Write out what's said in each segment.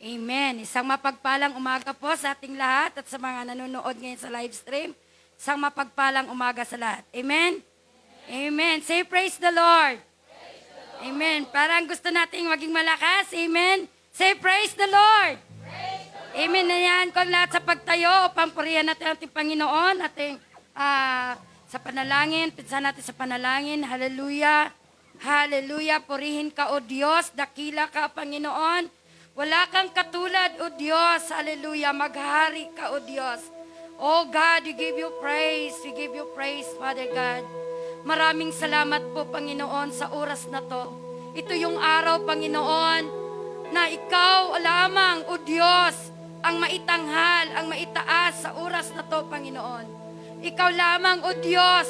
Amen. Isang mapagpalang umaga po sa ating lahat at sa mga nanonood ngayon sa live stream. Isang mapagpalang umaga sa lahat. Amen? Amen. Say praise the Lord. Amen. Parang gusto nating maging malakas. Amen. Say praise the Lord. Amen na yan kung lahat sa pagtayo upang purihan natin ang ating Panginoon. Sa panalangin, pinsan natin sa panalangin. Hallelujah. Hallelujah. Purihin ka, O Diyos. Dakila ka, Panginoon. Wala kang katulad, O Diyos. Hallelujah. Maghari ka, O Diyos. Oh God, we give you praise. We give you praise, Father God. Maraming salamat po, Panginoon, sa oras na to. Ito yung araw, Panginoon, na ikaw lamang, O Diyos, ang maitanghal, ang maitaas sa oras na to, Panginoon. Ikaw lamang, O Diyos,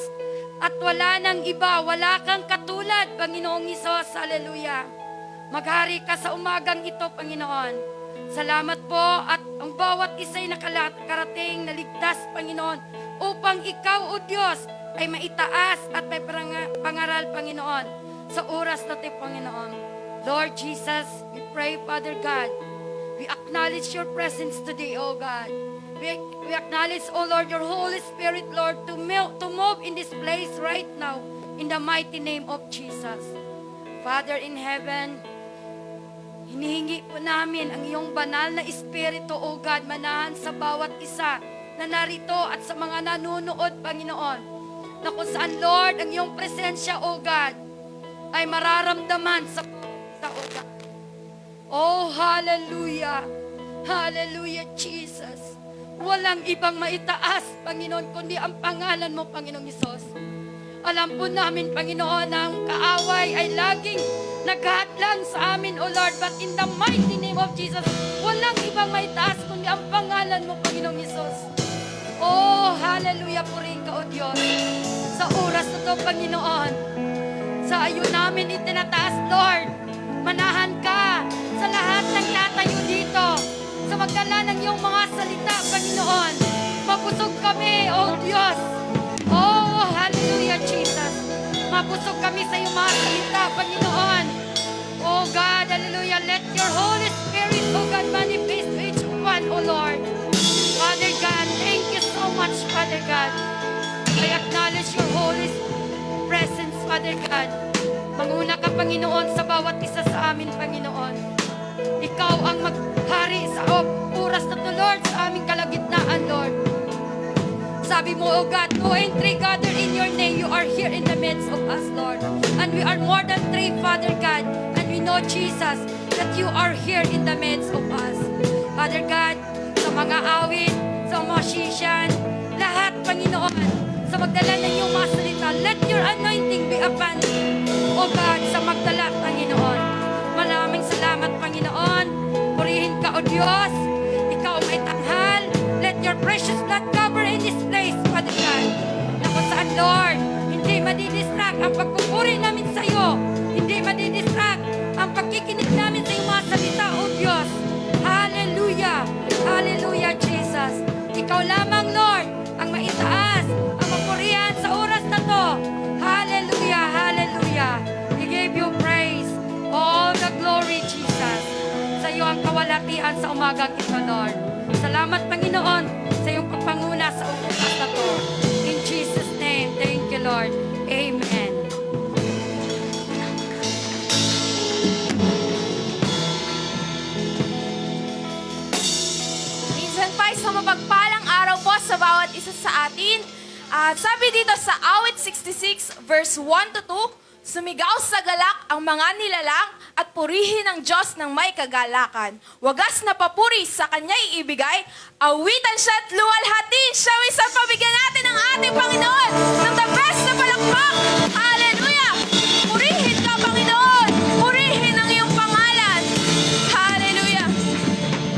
at wala nang iba, wala kang katulad, Panginoong Hesus. Hallelujah. Maghari ka sa umagang ito, Panginoon. Salamat po at ang bawat isa'y nakarating na ligtas, Panginoon, upang ikaw, O Diyos, ay maitaas at may pangaral, Panginoon, sa oras na ito, Panginoon. Lord Jesus, we pray, Father God, we acknowledge your presence today, O God. We acknowledge, O Lord, your Holy Spirit, Lord, to move in this place right now in the mighty name of Jesus. Father in heaven, hinihingi po namin ang iyong banal na Espiritu, O God, manahan sa bawat isa na narito at sa mga nanonood, Panginoon, na kung saan, Lord, ang iyong presensya, O God, ay mararamdaman sa O God. Oh, hallelujah! Hallelujah, Jesus! Walang ibang maitaas, Panginoon, kundi ang pangalan mo, Panginoong Hesus. Alam po namin, Panginoon, ang kaaway ay laging naghatlang sa amin, O Lord. But in the mighty name of Jesus, walang ibang maitaas kundi ang pangalan mo, Panginoong Hesus. Oh, hallelujah, purihin ka, O Diyos. Sa oras na ito, Panginoon, sa iyo namin itinataas, Lord. Manahan ka sa lahat ng tatayo dito. Sa magdala ng iyong mga salita, Panginoon. Mabusog kami, O Diyos. Oh, hallelujah, Jesus. Mabusog kami sa iyong mga salita, Panginoon. Oh God, hallelujah. Let your Holy Spirit, oh God, manifest to each one, oh Lord. Father God, thank you so much, Father God. I acknowledge your Holy presence, Father God. Manguna ka, Panginoon, sa bawat isa sa amin, Panginoon. Ikaw ang maghari sa oras na to, Lord, sa aming kalagitnaan, Lord. Sabi mo, O God, 2 and 3 gather in your name. You are here in the midst of us, Lord. And we are more than 3, Father God. And we know, Jesus, that you are here in the midst of us. Father God, sa mga awit, sa musician, lahat, Panginoon, sa magdala ng iyong mga salita, let your anointing be upon, O God, sa magdala, Panginoon. Maraming salamat, Panginoon. Purihin ka, O Diyos. Ikaw may tanghal. Let your precious blood cover in this place, Father God. Na kung saan, Lord, hindi madidistract ang pagpupuri namin sa iyo. Hindi madidistract ang pagkikinig namin sa iyong mga salita, O Diyos. Hallelujah. Hallelujah, Jesus. Ikaw lamang, Lord, ang maitaas, ang mapurihan sa oras na to. Hallelujah. Hallelujah. We give you praise. All the glory, Jesus. Sa iyo ang kawalatian sa umagang ito, Lord. Salamat, Panginoon, sa iyong pagpanguna sa oras na to. In Jesus' name, thank you, Lord. Amen. Minsan pa, isang mapagpalang araw po sa bawat isa sa atin. At sabi dito sa awit 66 verse 1 to 2, sumigaw sa galak ang mga nilalang at purihin ang Diyos ng may kagalakan. Wagas na papuri sa Kanya'y ibigay, awitan siya at luwalhati. Siya isang pabigyan natin ng ating Panginoon ng the best na palakpak. Hallelujah! Purihin ka, Panginoon! Purihin ang iyong pangalan. Hallelujah!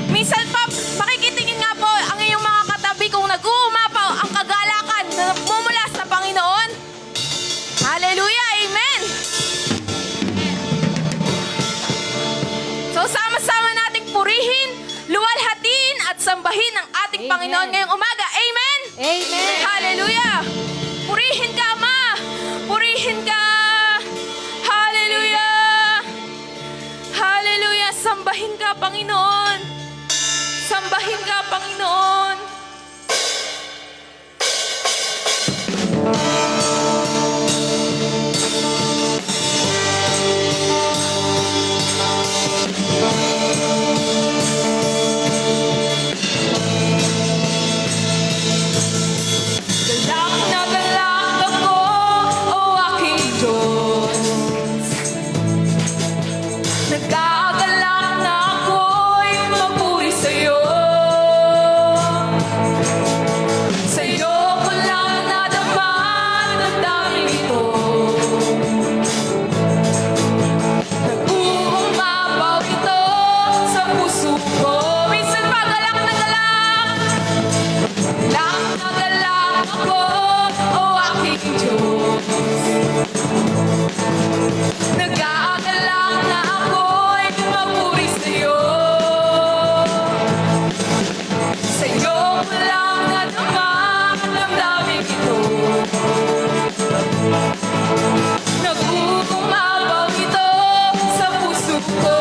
Minsan pa, makikitingin nga po ang iyong mga katabi kung nag-uumapaw ang kagalakan na nagmumula sa Panginoon. Hallelujah! Amen! So, sama-sama nating purihin, luwalhatiin at sambahin ang ating Amen. Panginoon ngayong umaga. Amen! Amen. Hallelujah! Purihin ka, Ama! Purihin ka! Hallelujah! Hallelujah! Sa Sambahin ka, Panginoon. Sambahin ka, Panginoon. Galak na galak ako, o aking Diyos. Nagkagalak na ako'y mapuri sa'yo. Sa'yo ko lang nadama ang daming ito. Nag-uumapaw ito sa puso ko. Minsan pa galak na galak. Galak na galak ako, o aking Diyos. Nag-aagalak na ako'y mapuri sa'yo. Sa'yo ko lang nadama ang damdamin ito. Nag-uumapaw ito sa puso ko.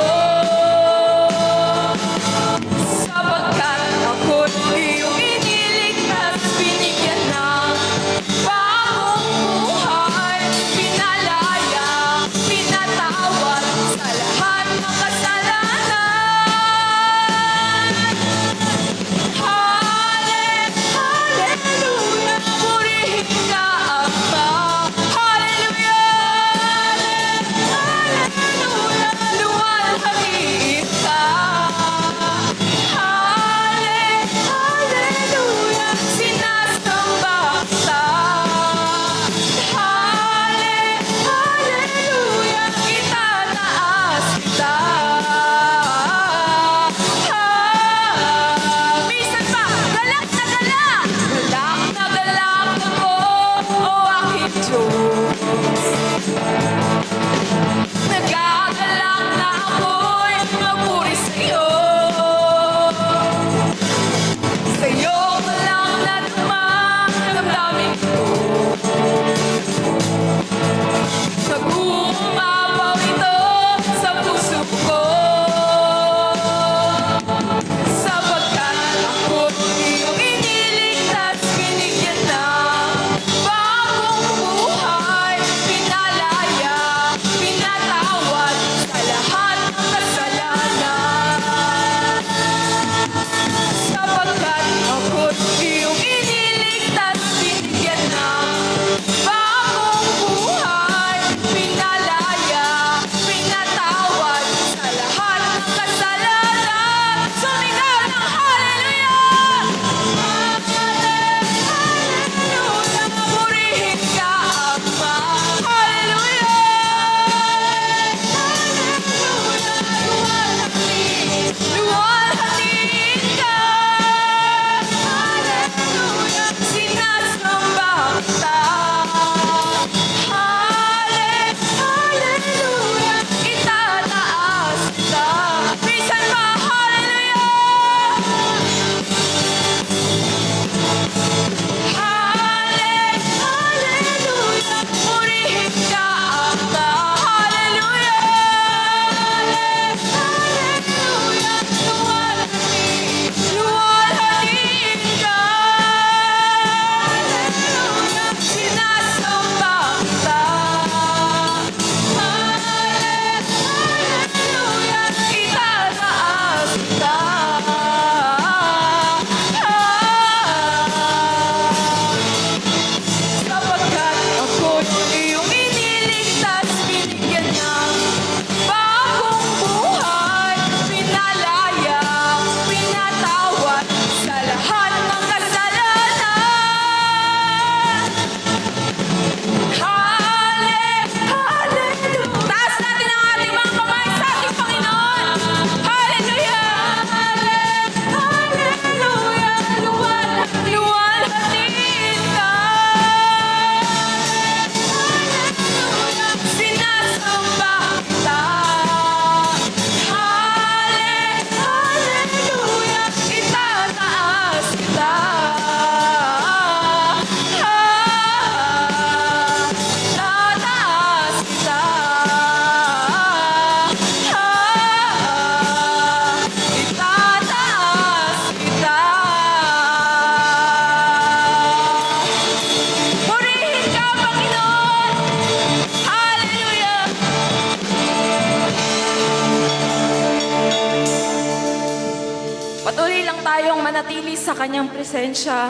manatili sa kanyang presensya.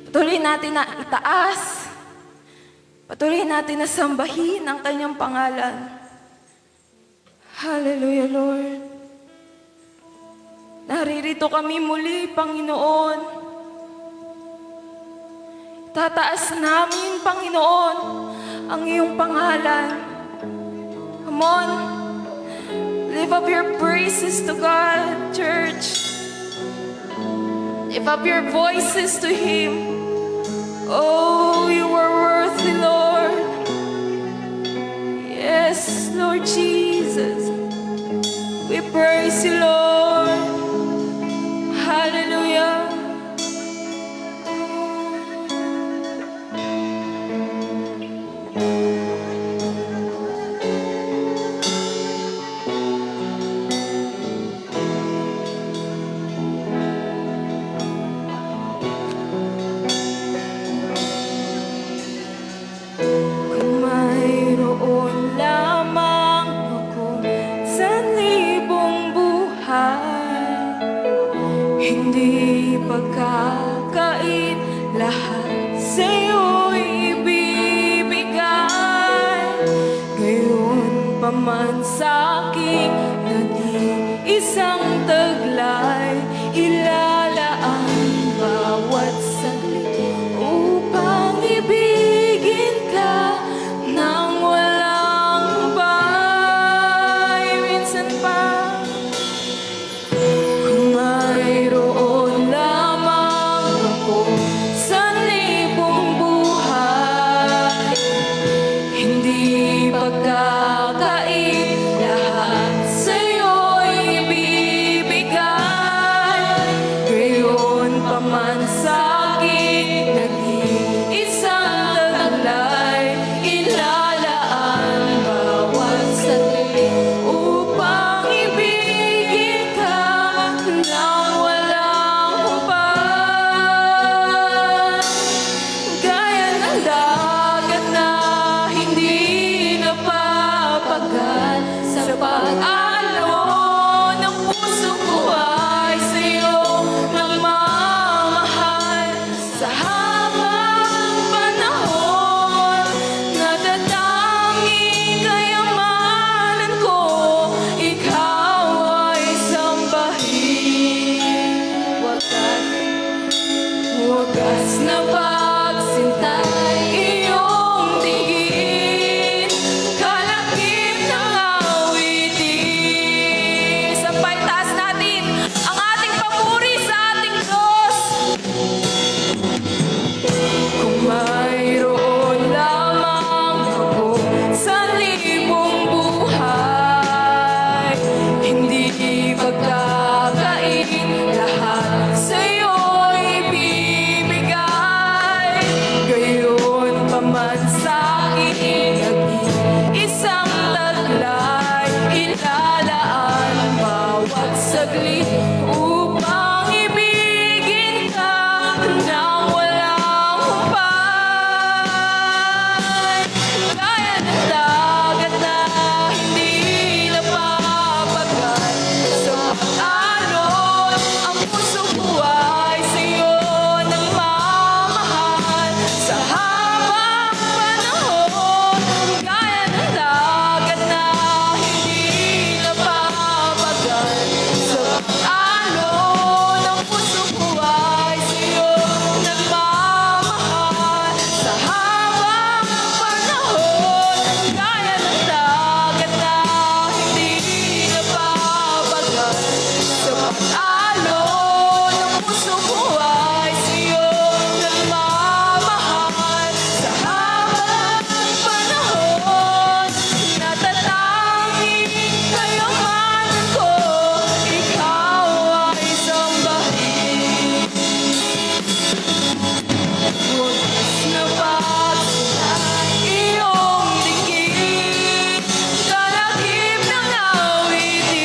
Patuloy natin na itaas. Patuloy natin na sambahin ang kanyang pangalan. Hallelujah, Lord. Naririto kami muli, Panginoon. Tataas namin, Panginoon, ang iyong pangalan. Come on. Lift up your praises to God, church. Lift up your voices to Him. Oh, you are worthy, Lord. Yes, Lord Jesus. We praise you, Lord. Hallelujah. Kung mayroon lamang ako sa libong buhay, hindi pagkakait lahat sa'yo'y ibibigay. Gayon pa man sa'king nag-iisang taglay, ilalaan bawat saglit upang ibigin ka nang walang hubay. Minsan pa, kung mayroon lamang ako sa libong buhay, hindi pagkakait lahat sa'yo'y ibibigay. Gayon pa man sa'king nag-iisang taglay, ilalaan bawat saglit upang ibigin ka nang walang hubay. Gaya ng dagat na hindi napapagal, sa pag-alon ng puso ko ay sa'yo nagmamahal. Sa habang panahon, natatanging kayamanan ko, ikaw ay sambahin. Wagas na pagsintay, iyong tingin, kalakip ng awitin. Sabay taas natin ang ating papuri sa ating Diyos. Kung mayroon lamang ako sa libong buhay, hindi pagkakait lahat sa'yo'y ibibigay. Gayon pa man sa'kin nag-iisang taglay, ilalaan bawat saglit upang ibigin ka nang walang hubay. Gaya ng dagat na hindi napapagal, sa pag-alon ang puso ko ay sa'yo nagmamahal. Sa habang panahon, gaya ng dagat na hindi napapagal, sa pag-alon ang puso ko ay sa'yo nagmamahal. Sa habang panahon, gaya ng dagat na hindi napapagal, sa pag-alon ang puso ko ay sa'yo nagmamahal. Sa habang panahon, natatanging kayamanan ko, ikaw ay sambahin. Wagas na pagsintay, iyong tingin, kalakip ng awitin.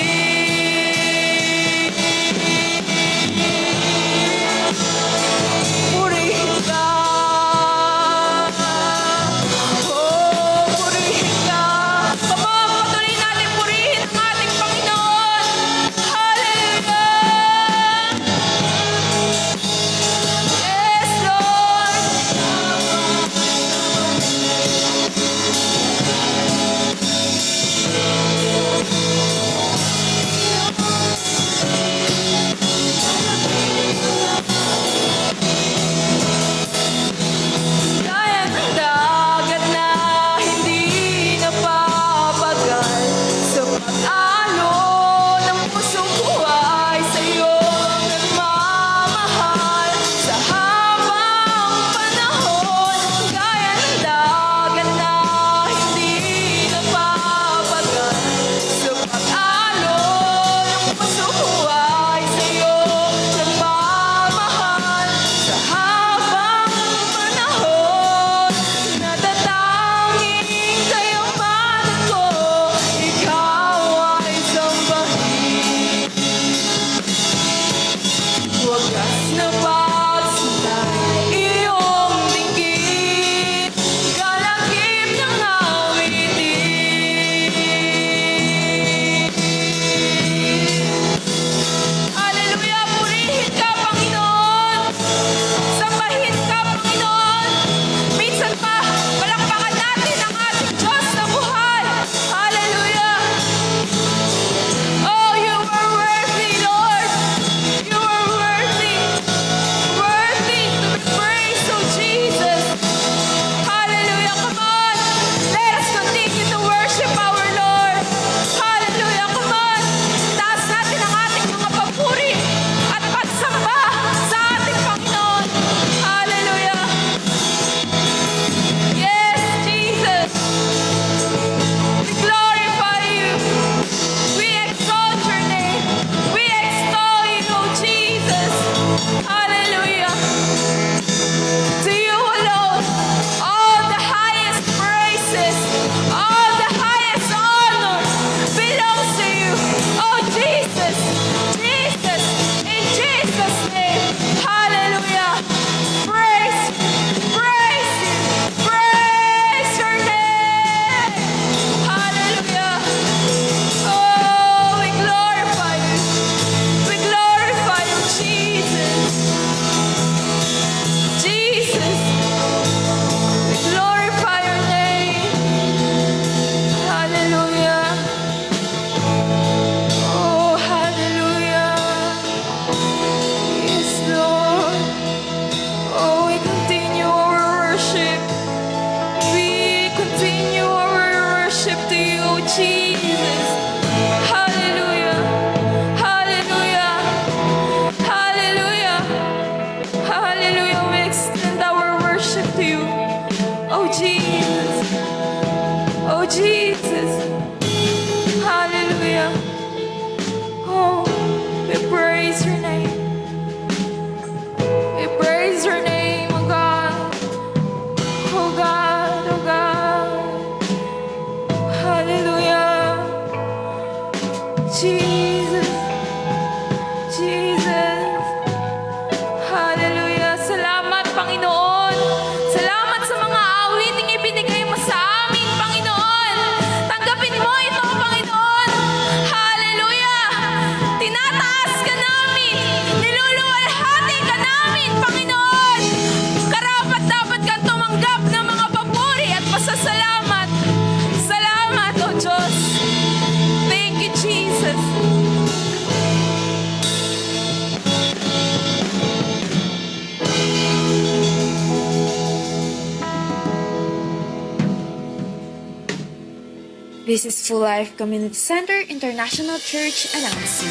This is Full Life Community Center International Church announcing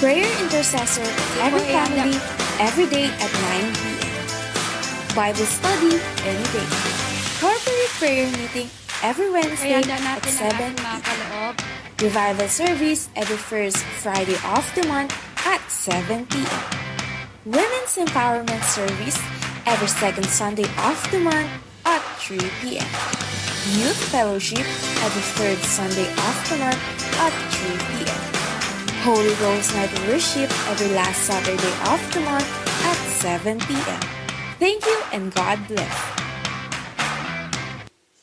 prayer intercessor for every family, every day at 9 p.m. Bible study any day. Corporate prayer meeting every Wednesday Kaya at natin 7 ang ating mga p.m. kaloob. Revival service every first Friday of the month at 7 p.m. Women's Empowerment Service every second Sunday of the month at 3 p.m. Youth Fellowship every third Sunday of the month at 3 p.m. Holy Ghost Night Worship every last Saturday of the month at 7 p.m. Thank you and God bless.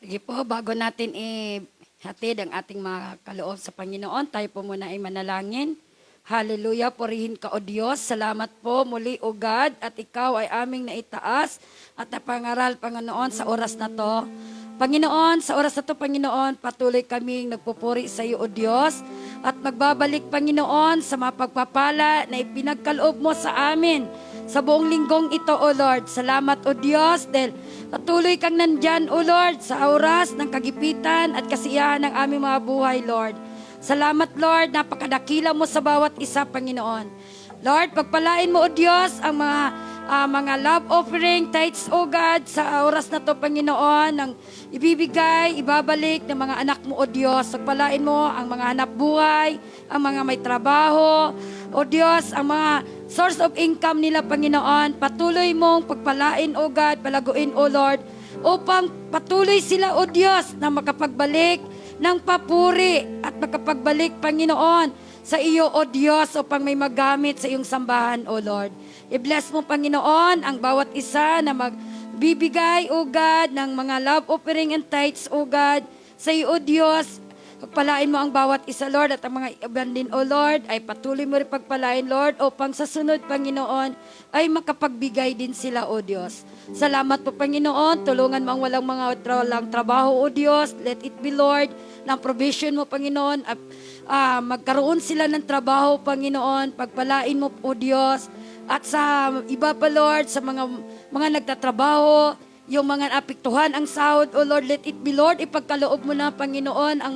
Sige po, bago natin ihatid ang ating mga kaloob sa Panginoon, tayo po muna ay manalangin. Hallelujah, purihin ka o Diyos. Salamat po muli o God at ikaw ay aming naitaas at napangaral, Panginoon, sa oras na to. Panginoon, sa oras na to, Panginoon, patuloy kaming nagpupuri sa iyo o Diyos at magbabalik, Panginoon, sa mga pagpapala na ipinagkaloob mo sa amin sa buong linggong ito, O Lord. Salamat, O Diyos, dahil patuloy kang nandyan, O Lord, sa oras ng kagipitan at kasiyahan ng aming mga buhay, Lord. Salamat, Lord, napakadakila mo sa bawat isa, Panginoon. Lord, pagpalain mo, O Diyos, ang mga love offering, tithes, O God, sa oras na to, Panginoon, ng ibibigay, ibabalik ng mga anak mo, O Diyos. Pagpalain mo ang mga hanap buhay, ang mga may trabaho, O Diyos, ang mga source of income nila, Panginoon. Patuloy mong pagpalain, O God, palaguin, O Lord, upang patuloy sila, O Diyos, na makapagbalik ng papuri at makapagbalik, Panginoon, sa iyo, O Diyos, upang may magamit sa iyong sambahan, O Lord. I-bless mo, Panginoon, ang bawat isa na magbibigay, O God, ng mga love offering and tithes, O God, sa iyo, O Diyos. Pagpalain mo ang bawat isa, Lord, at ang mga iban din, O Lord, ay patuloy mo rin pagpalain, Lord, upang sa sunod, Panginoon, ay makapagbigay din sila, O Diyos. Salamat po, Panginoon. Tulungan mo ang walang mga walang trabaho, O Diyos. Let it be, Lord, ng provision mo, Panginoon, at magkaroon sila ng trabaho, Panginoon. Pagpalain mo, O Diyos. At sa iba pa, Lord, sa mga nagtatrabaho, yung mga apektuhan ang sahod, O Lord, let it be, Lord, ipagkaloob mo na, Panginoon, ang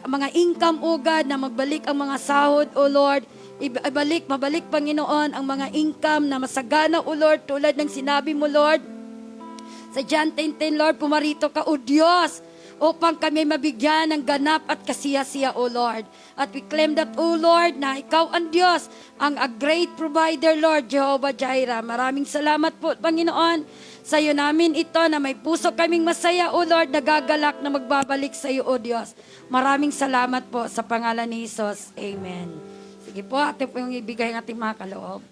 mga income, O God, na magbalik ang mga sahod, O Lord, mabalik, Panginoon, ang mga income na masagana, O Lord, tulad ng sinabi mo, Lord, sa John 10:10, Lord, pumarito ka, O Diyos, upang kami mabigyan ng ganap at kasiyasiya, O Lord. At we claim that, O Lord, na ikaw ang Diyos, ang a great provider, Lord, Jehovah Jireh. Maraming salamat po, Panginoon, sa iyo namin ito na may puso kaming masaya, O Lord, nagagalak na magbabalik sa iyo, O Diyos. Maraming salamat po sa pangalan ni Jesus. Amen. Sige po, atin po yung ibigay ng ating mga kaloob.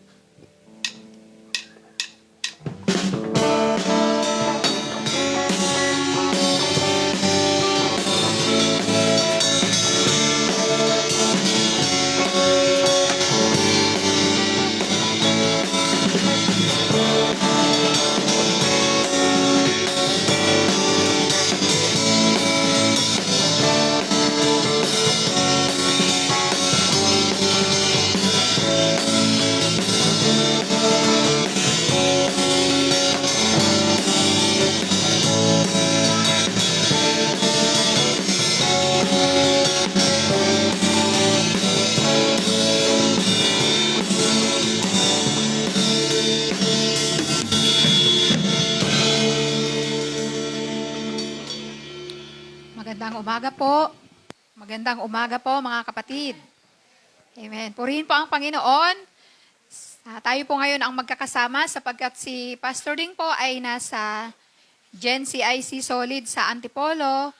Magandang umaga po. Magandang umaga po mga kapatid. Amen. Purihin po ang Panginoon. Tayo po ngayon ang magkakasama sapagkat si Pastor Ding po ay nasa Gen CIC Solid sa Antipolo.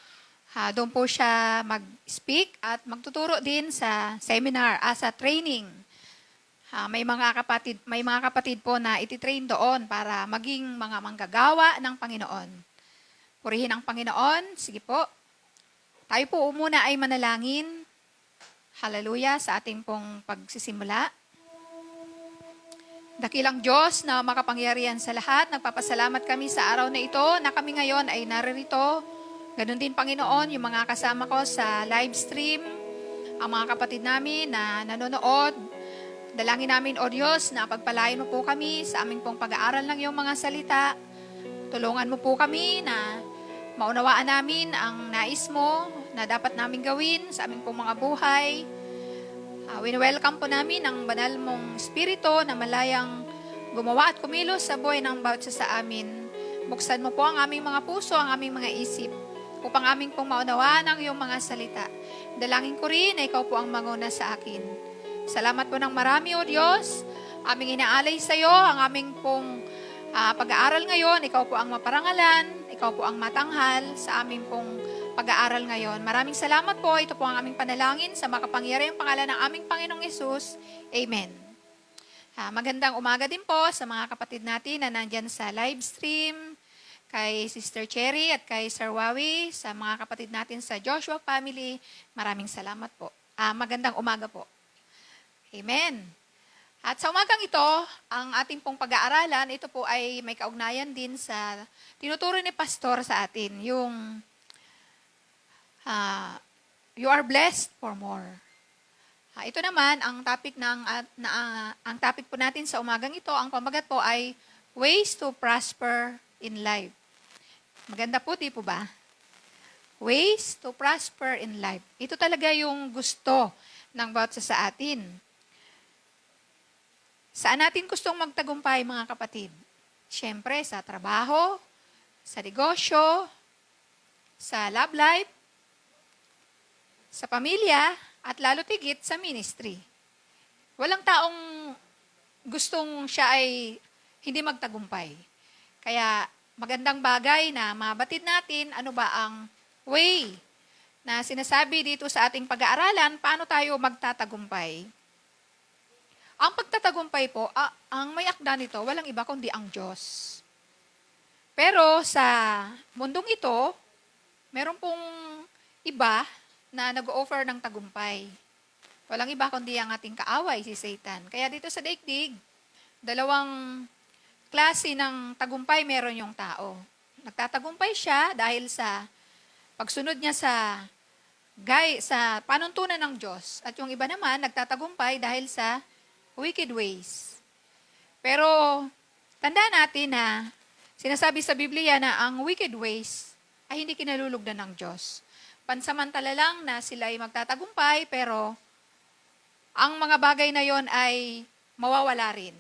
Doon po siya mag-speak at magtuturo din sa seminar as a training. May mga kapatid po na ititrain doon para maging mga manggagawa ng Panginoon. Purihin ang Panginoon. Sige po. Tayo po muna ay manalangin. Hallelujah sa ating pong pagsisimula. Dakilang Diyos na makapangyarihan sa lahat, nagpapasalamat kami sa araw na ito na kami ngayon ay naririto. Ganon din, Panginoon, yung mga kasama ko sa live stream, ang mga kapatid namin na nanonood. Dalangin namin, O Diyos, na pagpalain mo po kami sa aming pong pag-aaral ng iyong mga salita. Tulungan mo po kami na maunawaan namin ang nais mo na dapat namin gawin sa aming pong mga buhay. Wini-welcome po namin ang banal mong Espiritu na malayang gumawa at kumilos sa buhay ng bawat isa sa amin. Buksan mo po ang aming mga puso, ang aming mga isip, upang aming pong maunawaan ang iyong mga salita. Dalangin ko rin na ikaw po ang manguna sa akin. Salamat po ng marami, O Diyos. Aming inaalay sa iyo ang aming pong pag-aaral ngayon. Ikaw po ang maparangalan, ikaw po ang matanghal sa aming pong pag-aaral ngayon. Maraming salamat po. Ito po ang aming panalangin sa makapangyarihang pangalan ng aming Panginoong Yesus. Amen. Magandang umaga din po sa mga kapatid natin na nandyan sa live stream, kay Sister Cherry at kay Sir Wawi, sa mga kapatid natin sa Joshua family. Maraming salamat po. Magandang umaga po. Amen. At sa umagang ito, ang ating pong pag-aaralan, ito po ay may kaugnayan din sa tinuturo ni Pastor sa atin, yung you are blessed for more. Ito naman, ang topic ang topic po natin sa umagang ito, ang pamagat po ay ways to prosper in life. Maganda po, di po ba? Ways to prosper in life. Ito talaga yung gusto ng bawat isa sa atin. Saan natin gustong magtagumpay, mga kapatid? Siyempre, sa trabaho, sa negosyo, sa love life, sa pamilya, at lalo tigit sa ministry. Walang taong gustong siya ay hindi magtagumpay. Kaya magandang bagay na mabatid natin ano ba ang way na sinasabi dito sa ating pag-aaralan, paano tayo magtatagumpay. Ang pagtatagumpay po, ang may akda nito, walang iba kundi ang Diyos. Pero sa mundong ito, meron pong iba na nag-offer ng tagumpay. Walang iba kundi ang ating kaaway, si Satan. Kaya dito sa daigdig, dalawang klase ng tagumpay meron yung tao. Nagtatagumpay siya dahil sa pagsunod niya sa panuntunan ng Diyos. At yung iba naman, nagtatagumpay dahil sa wicked ways. Pero tandaan natin na sinasabi sa Biblia na ang wicked ways ay hindi kinalulugdan ng Diyos. Pansamantala lang na sila ay magtatagumpay, pero ang mga bagay na yon ay mawawala rin.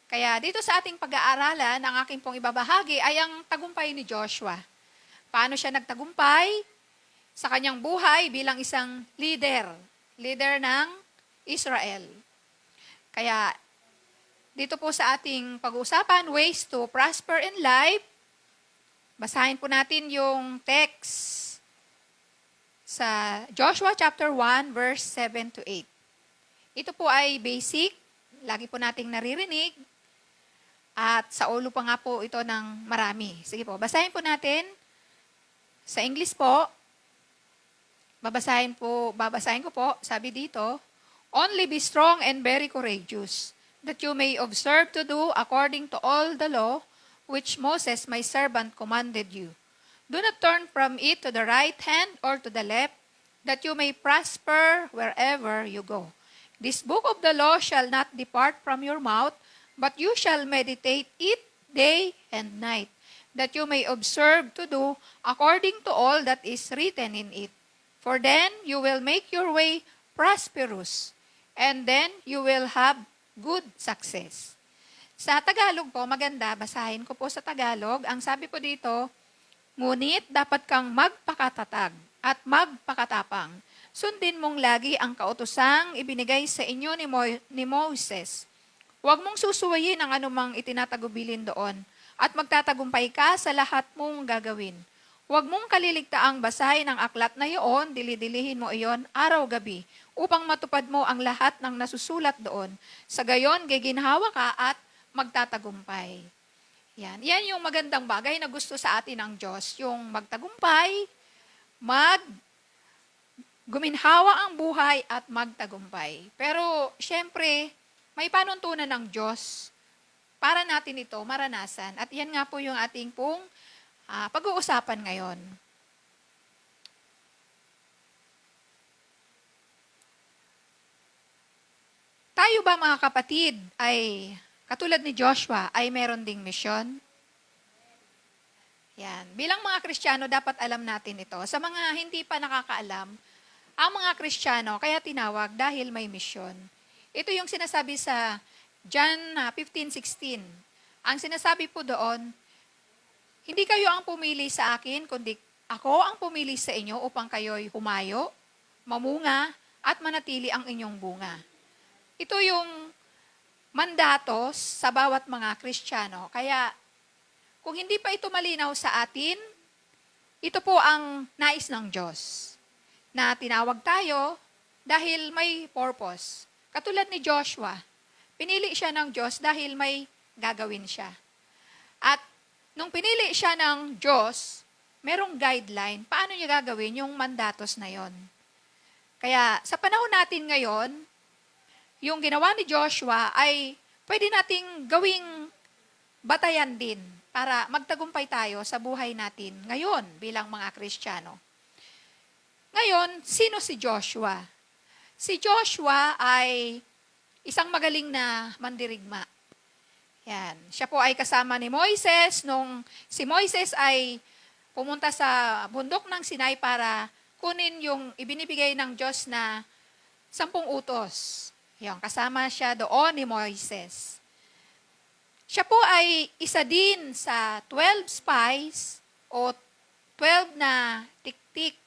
Kaya dito sa ating pag-aaralan, ang aking pong ibabahagi ay ang tagumpay ni Joshua. Paano siya nagtagumpay sa kanyang buhay bilang isang leader ng Israel. Kaya dito po sa ating pag-uusapan, ways to prosper in life, basahin po natin yung text sa Joshua chapter 1, verse 7 to 8. Ito po ay basic, lagi po nating naririnig, at sa ulo pa nga po ito ng marami. Sige po, basahin po natin. Sa English po, babasahin ko po, sabi dito, only be strong and very courageous, that you may observe to do according to all the law which Moses my servant commanded you. Do not turn from it to the right hand or to the left, that you may prosper wherever you go. This book of the law shall not depart from your mouth, but you shall meditate it day and night, that you may observe to do according to all that is written in it. For then you will make your way prosperous, and then you will have good success. Sa Tagalog po, maganda, basahin ko po sa Tagalog. Ang sabi po dito, ngunit dapat kang magpakatatag at magpakatapang. Sundin mong lagi ang kautosang ibinigay sa inyo ni Moses. Huwag mong susuwayin ang anumang itinatagubilin doon at magtatagumpay ka sa lahat mong gagawin. Huwag mong kaliligtaang basahin ang aklat na iyon, dilidilihin mo iyon araw-gabi upang matupad mo ang lahat ng nasusulat doon. Sa gayon, giginhawa ka at magtatagumpay. Yan yung magandang bagay na gusto sa atin ng Diyos, yung magtagumpay, guminhawa ang buhay at magtagumpay. Pero, syempre, may panuntunan ng Diyos para natin ito maranasan. At yan nga po yung ating pong pag-uusapan ngayon. Tayo ba mga kapatid ay katulad ni Joshua ay meron ding misyon? Yan. Bilang mga Kristiyano, dapat alam natin ito. Sa mga hindi pa nakakaalam, ang mga Kristiyano, kaya tinawag dahil may misyon. Ito yung sinasabi sa John 15:16. Ang sinasabi po doon, hindi kayo ang pumili sa akin, kundi ako ang pumili sa inyo upang kayo'y humayo, mamunga, at manatili ang inyong bunga. Ito yung mandatos sa bawat mga Kristiyano. Kaya, kung hindi pa ito malinaw sa atin, ito po ang nais ng Diyos. Na tinawag tayo dahil may purpose. Katulad ni Joshua, pinili siya ng Diyos dahil may gagawin siya. At nung pinili siya ng Diyos, merong guideline, paano niya gagawin yung mandatos na yon. Kaya sa panahon natin ngayon, yung ginawa ni Joshua ay pwede nating gawing batayan din para magtagumpay tayo sa buhay natin ngayon bilang mga Kristiyano. Ngayon, sino si Joshua? Si Joshua ay isang magaling na mandirigma. Yan. Siya po ay kasama ni Moises nung si Moises ay pumunta sa bundok ng Sinai para kunin yung ibinibigay ng Diyos na 10 utos. Yan. Kasama siya doon ni Moises. Siya po ay isa din sa 12 spies o 12 na tiktik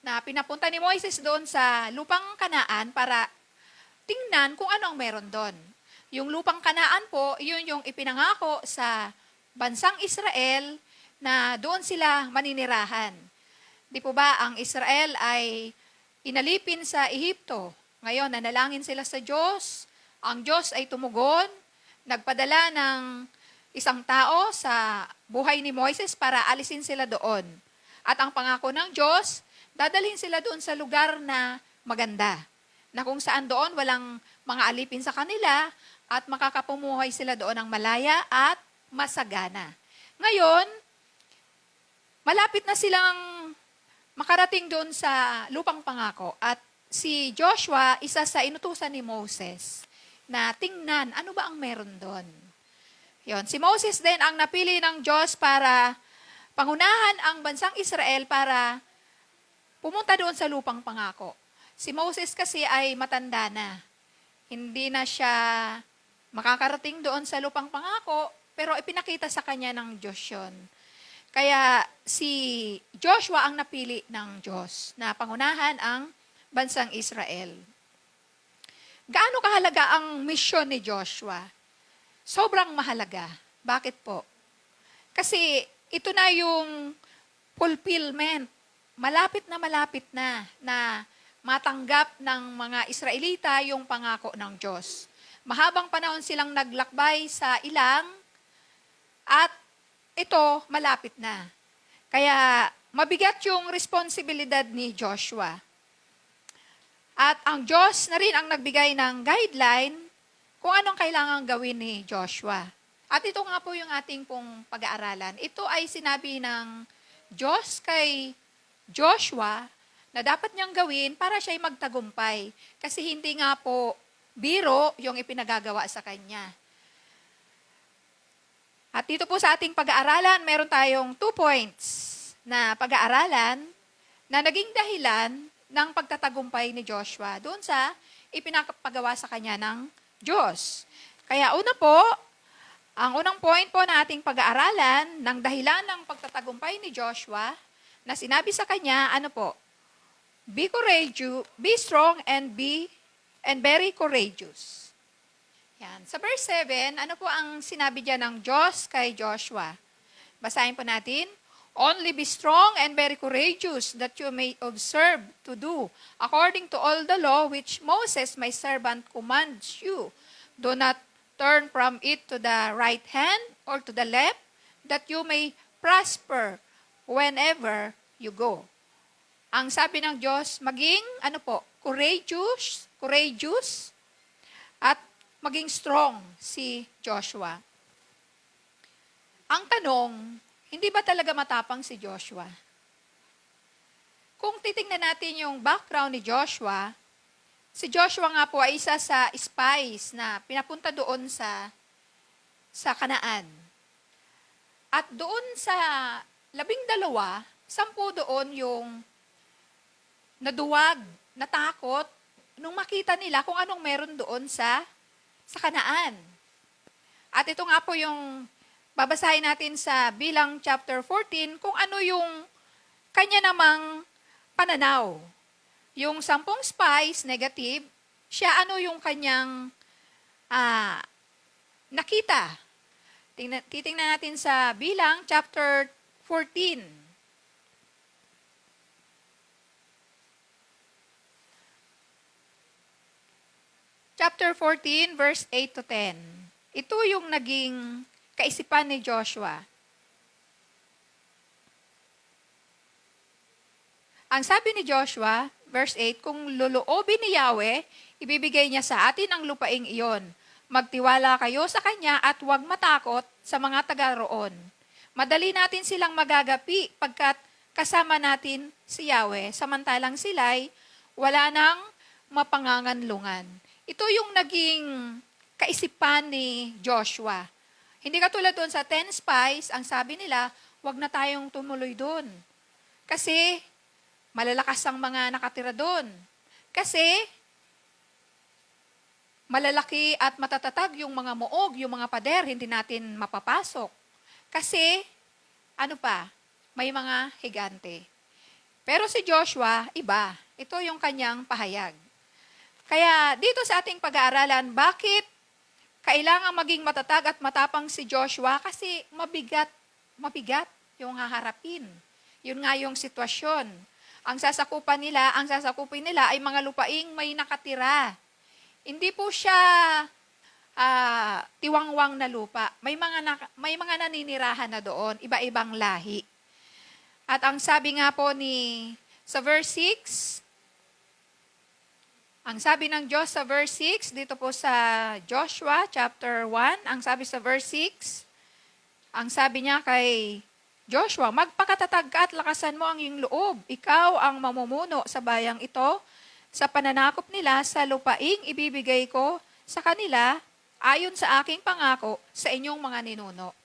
na pinapunta ni Moises doon sa lupang Kanaan para tingnan kung ano ang meron doon. Yung lupang Kanaan po, yun yung ipinangako sa bansang Israel na doon sila maninirahan. Di po ba ang Israel ay inalipin sa Ehipto? Ngayon, nanalangin sila sa Diyos. Ang Diyos ay tumugon, nagpadala ng isang tao sa buhay ni Moises para alisin sila doon. At ang pangako ng Diyos, dadalhin sila doon sa lugar na maganda, na kung saan doon walang mga alipin sa kanila at makakapumuhay sila doon ng malaya at masagana. Ngayon, malapit na silang makarating doon sa lupang pangako at si Joshua, isa sa inutusan ni Moses, na tingnan ano ba ang meron doon. Yon, si Moses din ang napili ng Diyos para pangunahan ang bansang Israel para pumunta doon sa lupang pangako. Si Moses kasi ay matanda na. Hindi na siya makakarating doon sa lupang pangako, pero ipinakita sa kanya ng Diyos yun. Kaya si Joshua ang napili ng Diyos na pangunahan ang bansang Israel. Gaano kahalaga ang misyon ni Joshua? Sobrang mahalaga. Bakit po? Kasi ito na yung fulfillment. Malapit na matanggap ng mga Israelita yung pangako ng Diyos. Mahabang panahon silang naglakbay sa ilang at ito malapit na. Kaya mabigat yung responsibilidad ni Joshua. At ang Diyos na rin ang nagbigay ng guideline kung anong kailangang gawin ni Joshua. At ito nga po yung ating pong pag-aaralan. Ito ay sinabi ng Diyos kay Joshua na dapat niyang gawin para siya'y magtagumpay. Kasi hindi nga po biro yung ipinagagawa sa kanya. At dito po sa ating pag-aaralan, meron tayong 2 points na pag-aaralan na naging dahilan ng pagtatagumpay ni Joshua doon sa ipinapagawa sa kanya ng Diyos. Kaya una po, ang unang point po na ating pag-aaralan ng dahilan ng pagtatagumpay ni Joshua na sinabi sa kanya, ano po? Be courageous, be strong and very courageous. Yan. Sa verse 7, ano po ang sinabi diyan ng Diyos kay Joshua? Basahin po natin. Only be strong and very courageous that you may observe to do according to all the law which Moses my servant commands you. Do not turn from it to the right hand or to the left, that you may prosper whenever you go. Ang sabi ng Diyos, maging, courageous, at maging strong si Joshua. Ang tanong, hindi ba talaga matapang si Joshua? Kung titingnan natin yung background ni Joshua, si Joshua nga po ay isa sa spies na pinapunta doon sa Kanaan. At doon sa 12, 10 doon yung naduwag, natakot, nung makita nila kung anong meron doon sa Kanaan. At ito nga po yung babasahin natin sa Bilang chapter 14, kung ano yung kanya namang pananaw. Yung 10 spies, negative, siya ano yung kanyang nakita. Titingnan natin sa Bilang chapter 14. Chapter 14, verse 8 to 10. Ito yung naging kaisipan ni Joshua. Ang sabi ni Joshua, verse 8, kung luluobin ni Yahweh, ibibigay niya sa atin ang lupaing iyon. Magtiwala kayo sa Kanya at huwag matakot sa mga taga roon. Madali natin silang magagapi pagkat kasama natin si Yahweh, samantalang sila'y wala nang mapanganganlungan. Ito yung naging kaisipan ni Joshua. Hindi katulad doon sa 10 spies, ang sabi nila, huwag na tayong tumuloy doon. Kasi malalakas ang mga nakatira doon. Kasi malalaki at matatatag yung mga muog, yung mga pader, hindi natin mapapasok. Kasi, may mga higante. Pero si Joshua, iba. Ito yung kanyang pahayag. Kaya dito sa ating pag-aaralan, bakit kailangan maging matatag at matapang si Joshua? Kasi mabigat yung haharapin. Yun nga yung sitwasyon. Ang sasakupin nila ay mga lupaing may nakatira. Hindi po siya tiwangwang na lupa. May mga naninirahan na doon, iba-ibang lahi. At ang sabi nga po sa verse 6, ang sabi ng Diyos sa verse 6, dito po sa Joshua chapter 1, ang sabi sa verse 6, ang sabi niya kay Joshua, magpakatatag ka at lakasan mo ang iyong loob. Ikaw ang mamumuno sa bayang ito, sa pananakop nila sa lupaing ibibigay ko sa kanila, ayon sa aking pangako sa inyong mga ninuno.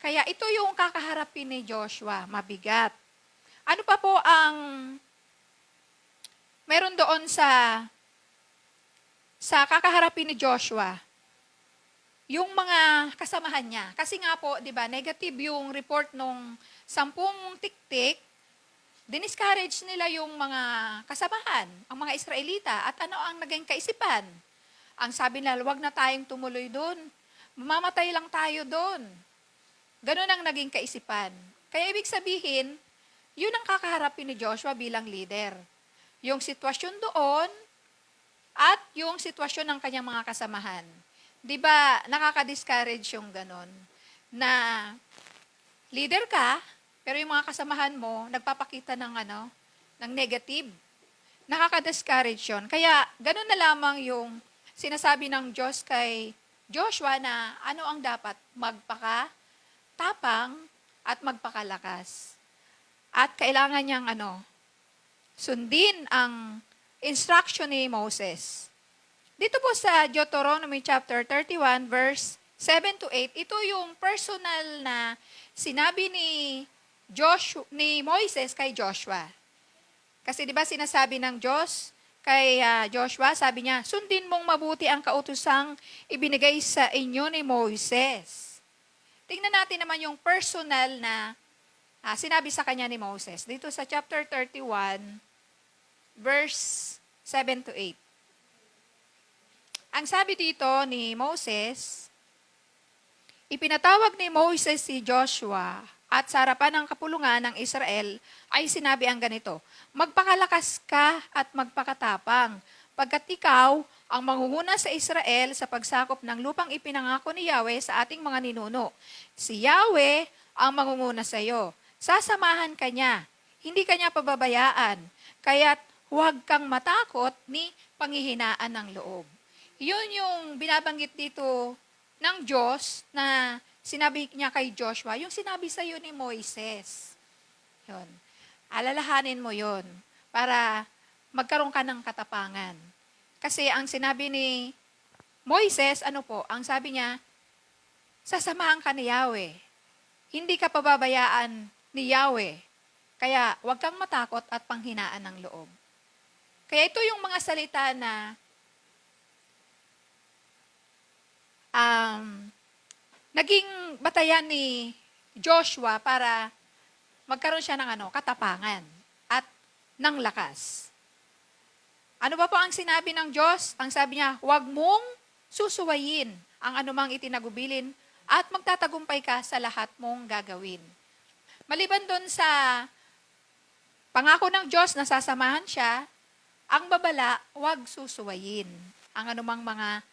Kaya ito yung kakaharapin ni Joshua, mabigat. Ano pa po ang meron doon sa kakaharapin ni Joshua? Yung mga kasamahan niya. Kasi nga po, di ba, negative yung report nung 10 tiktik, diniscourage nila yung mga kasamahan, ang mga Israelita. At ano ang naging kaisipan? Ang sabi nila, huwag na tayong tumuloy doon. Mamamatay lang tayo doon. Ganun ang naging kaisipan. Kaya ibig sabihin, yun ang kakaharapin ni Joshua bilang leader. Yung sitwasyon doon, at yung sitwasyon ng kanyang mga kasamahan. Di ba, nakaka-discourage yung ganon, na leader ka, pero yung mga kasamahan mo, nagpapakita ng negative. Nakaka-discourage yun. Kaya, ganon na lamang yung sinasabi ng Diyos kay Joshua na ano ang dapat? Magpakatapang at magpakalakas. At kailangan niyang sundin ang instruction ni Moses. Dito po sa Deuteronomy chapter 31 verse 7 to 8, ito yung personal na sinabi ni Moises kay Joshua. Kasi 'di ba sinasabi ng Diyos kay Joshua, sabi niya, sundin mong mabuti ang kautusang ibinigay sa inyo ni Moises. Tingnan natin naman yung personal na sinabi sa kanya ni Moses. Dito sa chapter 31 verse 7 to 8. Ang sabi dito ni Moses, ipinatawag ni Moses si Joshua at sa harapan ng kapulungan ng Israel ay sinabi ang ganito, magpakalakas ka at magpakatapang, pagkat ikaw ang mangunguna sa Israel sa pagsakop ng lupang ipinangako ni Yahweh sa ating mga ninuno. Si Yahweh ang mangunguna sa iyo. Sasamahan ka niya, hindi ka niya pababayaan, kaya't huwag kang matakot ni panghihinaan ng loob. Yun yung binabanggit dito ng Diyos na sinabi niya kay Joshua, yung sinabi sa iyo ni Moises. Yun. Alalahanin mo yun para magkaroon ka ng katapangan. Kasi ang sinabi ni Moises, ang sabi niya, sasamahan ka ni Yahweh. Hindi ka pababayaan ni Yahweh. Kaya huwag kang matakot at panghinaan ng loob. Kaya ito yung mga salita na naging batayan ni Joshua para magkaroon siya ng katapangan at ng lakas. Ano ba po ang sinabi ng Diyos? Ang sabi niya, huwag mong susuwayin ang anumang itinagubilin at magtatagumpay ka sa lahat mong gagawin. Maliban doon sa pangako ng Diyos na sasamahan siya, ang babala, huwag susuwayin ang anumang mga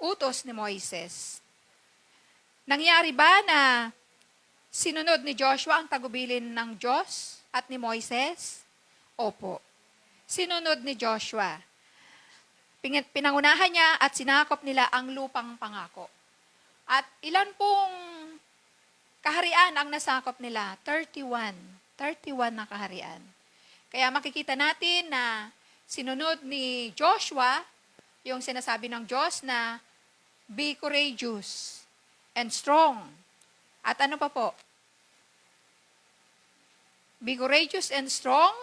utos ni Moises. Nangyari ba na sinunod ni Joshua ang tagubilin ng Diyos at ni Moises? Opo. Sinunod ni Joshua. Pinangunahan niya at sinakop nila ang lupang pangako. At ilan pong kaharian ang nasakop nila? 31 na kaharian. Kaya makikita natin na sinunod ni Joshua yung sinasabi ng Diyos na be courageous and strong. At ano pa po? Be courageous and strong,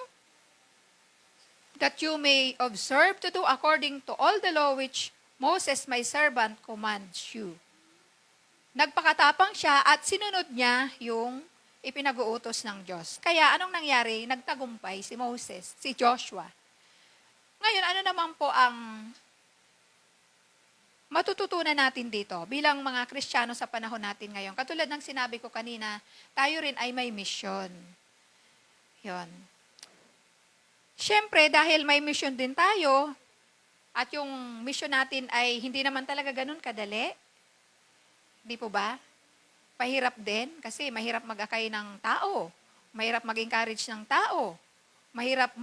that you may observe to do according to all the law which Moses my servant commands you. Nagpakatapang siya at sinunod niya yung ipinag-uutos ng Diyos. Kaya anong nangyari? Nagtagumpay si Moses, si Joshua. Ngayon, ano naman po ang matututunan natin dito bilang mga Kristiyano sa panahon natin ngayon? Katulad ng sinabi ko kanina, tayo rin ay may misyon. Yon. Siyempre, dahil may mission din tayo, at yung mission natin ay hindi naman talaga ganun kadali, di po ba? Pahirap din, kasi mahirap mag-akay ng tao, mahirap mag-encourage ng tao, mahirap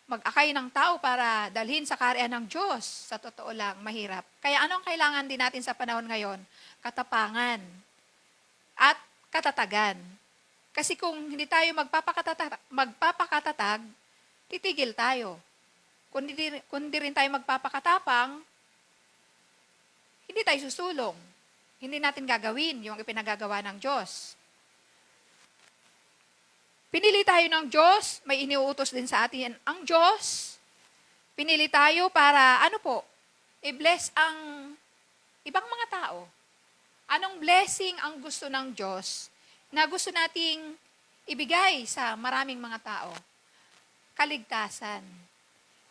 mag-akay ng tao para dalhin sa kaharian ng Diyos. Sa totoo lang, mahirap. Kaya anong kailangan din natin sa panahon ngayon? Katapangan at katatagan. Kasi kung hindi tayo magpapakatatag, titigil tayo. Kung di rin tayo magpapakatapang, hindi tayo susulong. Hindi natin gagawin yung ipinagagawa ng Diyos. Pinili tayo ng Diyos, may iniuutos din sa atin ang Diyos. Pinili tayo para, i-bless ang ibang mga tao. Anong blessing ang gusto ng Diyos na gusto nating ibigay sa maraming mga tao? Kaligtasan.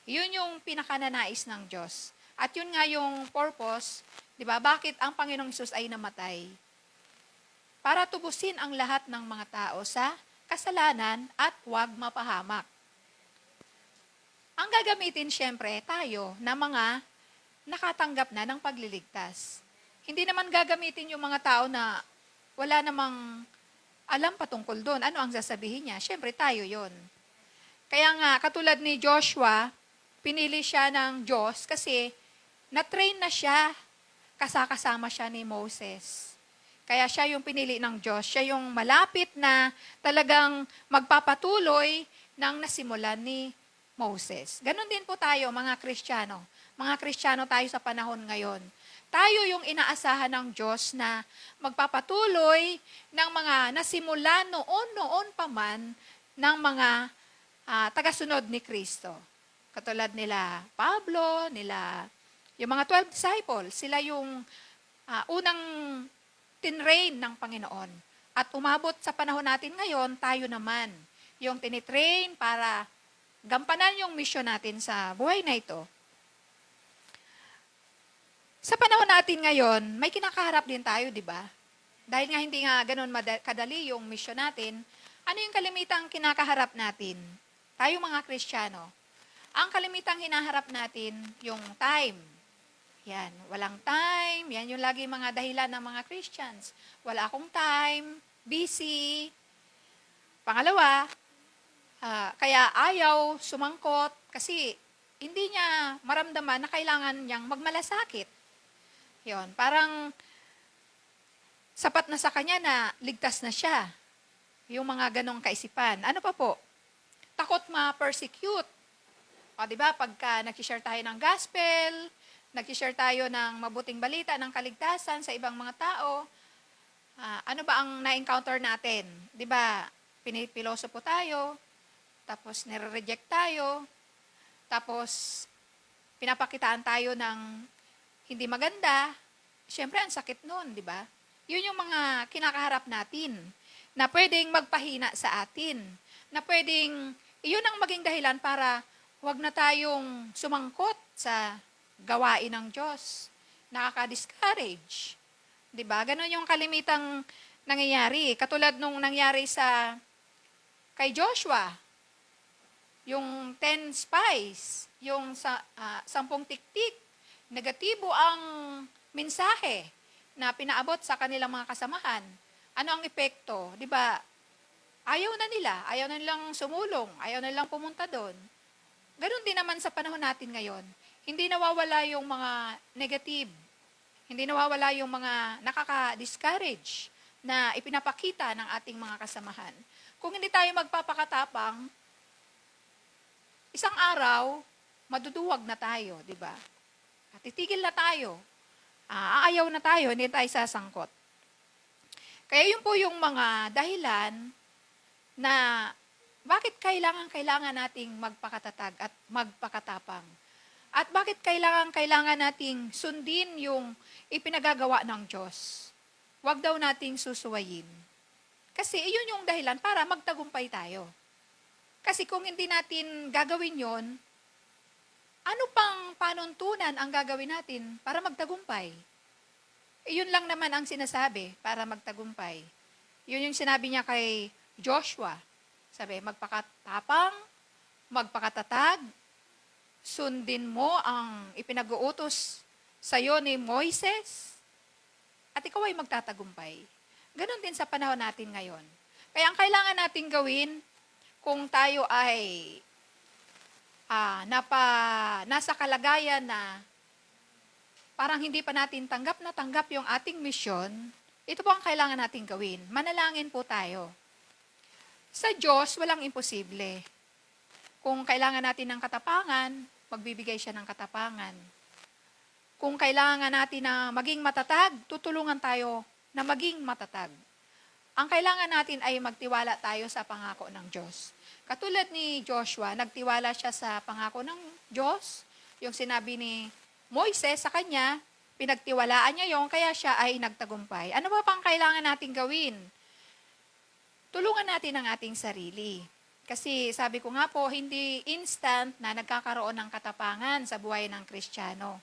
Yun yung pinakananais ng Diyos. At yun nga yung purpose, di ba? Bakit ang Panginoong Hesus ay namatay? Para tubusin ang lahat ng mga tao sa kasalanan at huwag mapahamak. Ang gagamitin siyempre tayo na mga nakatanggap na ng pagliligtas. Hindi naman gagamitin yung mga tao na wala namang alam patungkol doon. Ano ang sasabihin niya? Siyempre tayo yon. Kaya nga, katulad ni Joshua, pinili siya ng Diyos kasi na-train na siya, kasama siya ni Moses. Kaya siya yung pinili ng Diyos. Siya yung malapit na talagang magpapatuloy ng nasimulan ni Moses. Ganon din po tayo, mga Kristiyano. Mga Kristiyano tayo sa panahon ngayon. Tayo yung inaasahan ng Diyos na magpapatuloy ng mga nasimulan noon pa man ng mga tagasunod ni Kristo. Katulad nila Pablo, yung mga 12 disciples, sila yung unang tinrain ng Panginoon. At umabot sa panahon natin ngayon, tayo naman yung tinitrain para gampanan yung mission natin sa buhay na ito. Sa panahon natin ngayon, may kinakaharap din tayo, di ba? Dahil nga hindi nga ganun kadali yung mission natin, ano yung kalimitang kinakaharap natin? Tayo mga Kristiyano. Ang kalimitang hinaharap natin, yung time. Yan, walang time. Yan yung lagi mga dahilan ng mga Christians. Wala akong time, busy. Pangalawa, kaya ayaw sumangkot kasi hindi niya maramdaman na kailangan niyang magmalasakit. Yon, parang sapat na sa kanya na ligtas na siya. Yung mga ganong kaisipan. Ano pa po? Takot ma-persecute. O, di ba, pagka nag-share tayo ng gospel, nag-share tayo ng mabuting balita, ng kaligtasan sa ibang mga tao, ano ba ang na-encounter natin? Di ba, pinipiloso po tayo, tapos nire-reject tayo, tapos pinapakitaan tayo ng hindi maganda. Siyempre, ang sakit nun, di ba? Yun yung mga kinakaharap natin na pwedeng magpahina sa atin, na pwedeng, iyon ang maging dahilan para huwag na tayong sumangkot sa gawain ng Diyos. Nakaka-discourage. Di ba? Ganon yung kalimitang nangyayari. Katulad nung nangyari kay Joshua, yung 10 spies, yung 10 tiktik, negatibo ang mensahe na pinaabot sa kanilang mga kasamahan. Ano ang epekto? Di ba? Ayaw na nilang sumulong, ayaw na nilang pumunta doon. Ganon din naman sa panahon natin ngayon. Hindi nawawala yung mga negative, hindi nawawala yung mga nakaka-discourage na ipinapakita ng ating mga kasamahan. Kung hindi tayo magpapakatapang, isang araw, maduduwag na tayo, di ba? At titigil na tayo. Aayaw na tayo, hindi tayo sasangkot. Kaya yun po yung mga dahilan na bakit kailangan nating magpakatatag at magpakatapang. At bakit kailangan nating sundin yung ipinagagawa ng Diyos. Huwag daw nating susuwayin. Kasi iyon yung dahilan para magtagumpay tayo. Kasi kung hindi natin gagawin yon, ano pang panuntunan ang gagawin natin para magtagumpay? Iyon lang naman ang sinasabi para magtagumpay. Yun yung sinabi niya kay Joshua. Sabi, magpakatapang, magpakatatag, sundin mo ang ipinag-uutos sa iyo ni Moises, at ikaw ay magtatagumpay. Ganon din sa panahon natin ngayon. Kaya ang kailangan natin gawin, kung tayo ay nasa kalagayan na parang hindi pa natin tanggap na tanggap yung ating misyon, ito po ang kailangan natin gawin. Manalangin po tayo. Sa Diyos, walang imposible. Kung kailangan natin ng katapangan, magbibigay siya ng katapangan. Kung kailangan natin na maging matatag, tutulungan tayo na maging matatag. Ang kailangan natin ay magtiwala tayo sa pangako ng Diyos. Katulad ni Joshua, nagtiwala siya sa pangako ng Diyos. Yung sinabi ni Moises sa kanya, pinagtiwalaan niya yon, kaya siya ay nagtagumpay. Ano ba pang kailangan natin gawin? Tulungan natin ang ating sarili. Kasi sabi ko nga po, hindi instant na nagkakaroon ng katapangan sa buhay ng Kristiyano.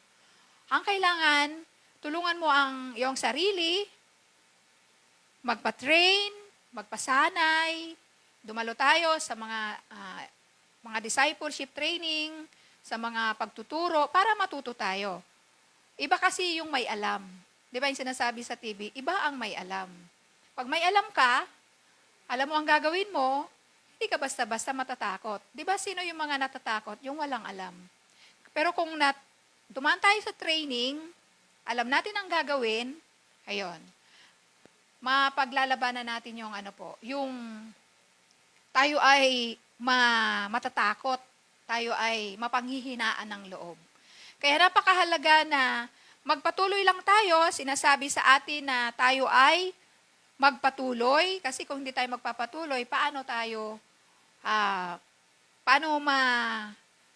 Ang kailangan, tulungan mo ang iyong sarili, magpa-train, magpasanay, dumalo tayo sa mga discipleship training, sa mga pagtuturo, para matuto tayo. Iba kasi yung may alam. Di ba yung sinasabi sa TV, iba ang may alam. Pag may alam ka, alam mo ang gagawin mo, hindi ka basta-basta matatakot. Di ba sino yung mga natatakot? Yung walang alam. Pero kung dumaan tayo sa training, alam natin ang gagawin, ayun, mapaglalabanan natin yung yung tayo ay matatakot, tayo ay mapanghihinaan ng loob. Kaya napakahalaga na magpatuloy lang tayo, sinasabi sa atin na tayo ay magpatuloy, kasi kung hindi tayo magpapatuloy, paano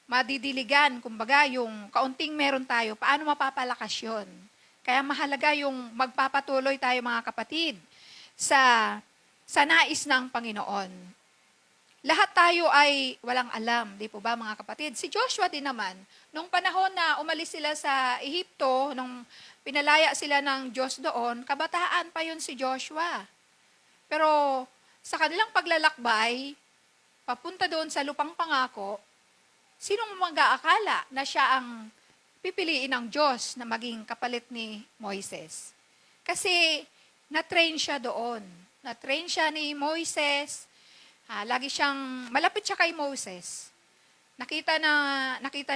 madidiligan, kumbaga yung kaunting meron tayo, paano mapapalakas yun? Kaya mahalaga yung magpapatuloy tayo mga kapatid sa nais ng Panginoon. Lahat tayo ay walang alam, di po ba mga kapatid? Si Joshua din naman, nung panahon na umalis sila sa Ehipto, nung pinalaya sila ng Diyos doon, kabataan pa yun si Joshua. Pero sa kanilang paglalakbay, papunta doon sa lupang pangako, sinong mag-aakala na siya ang pipiliin ng Diyos na maging kapalit ni Moises? Kasi na-train siya doon. Na-train siya ni Moises. Lagi siyang, malapit siya kay Moses. Nakita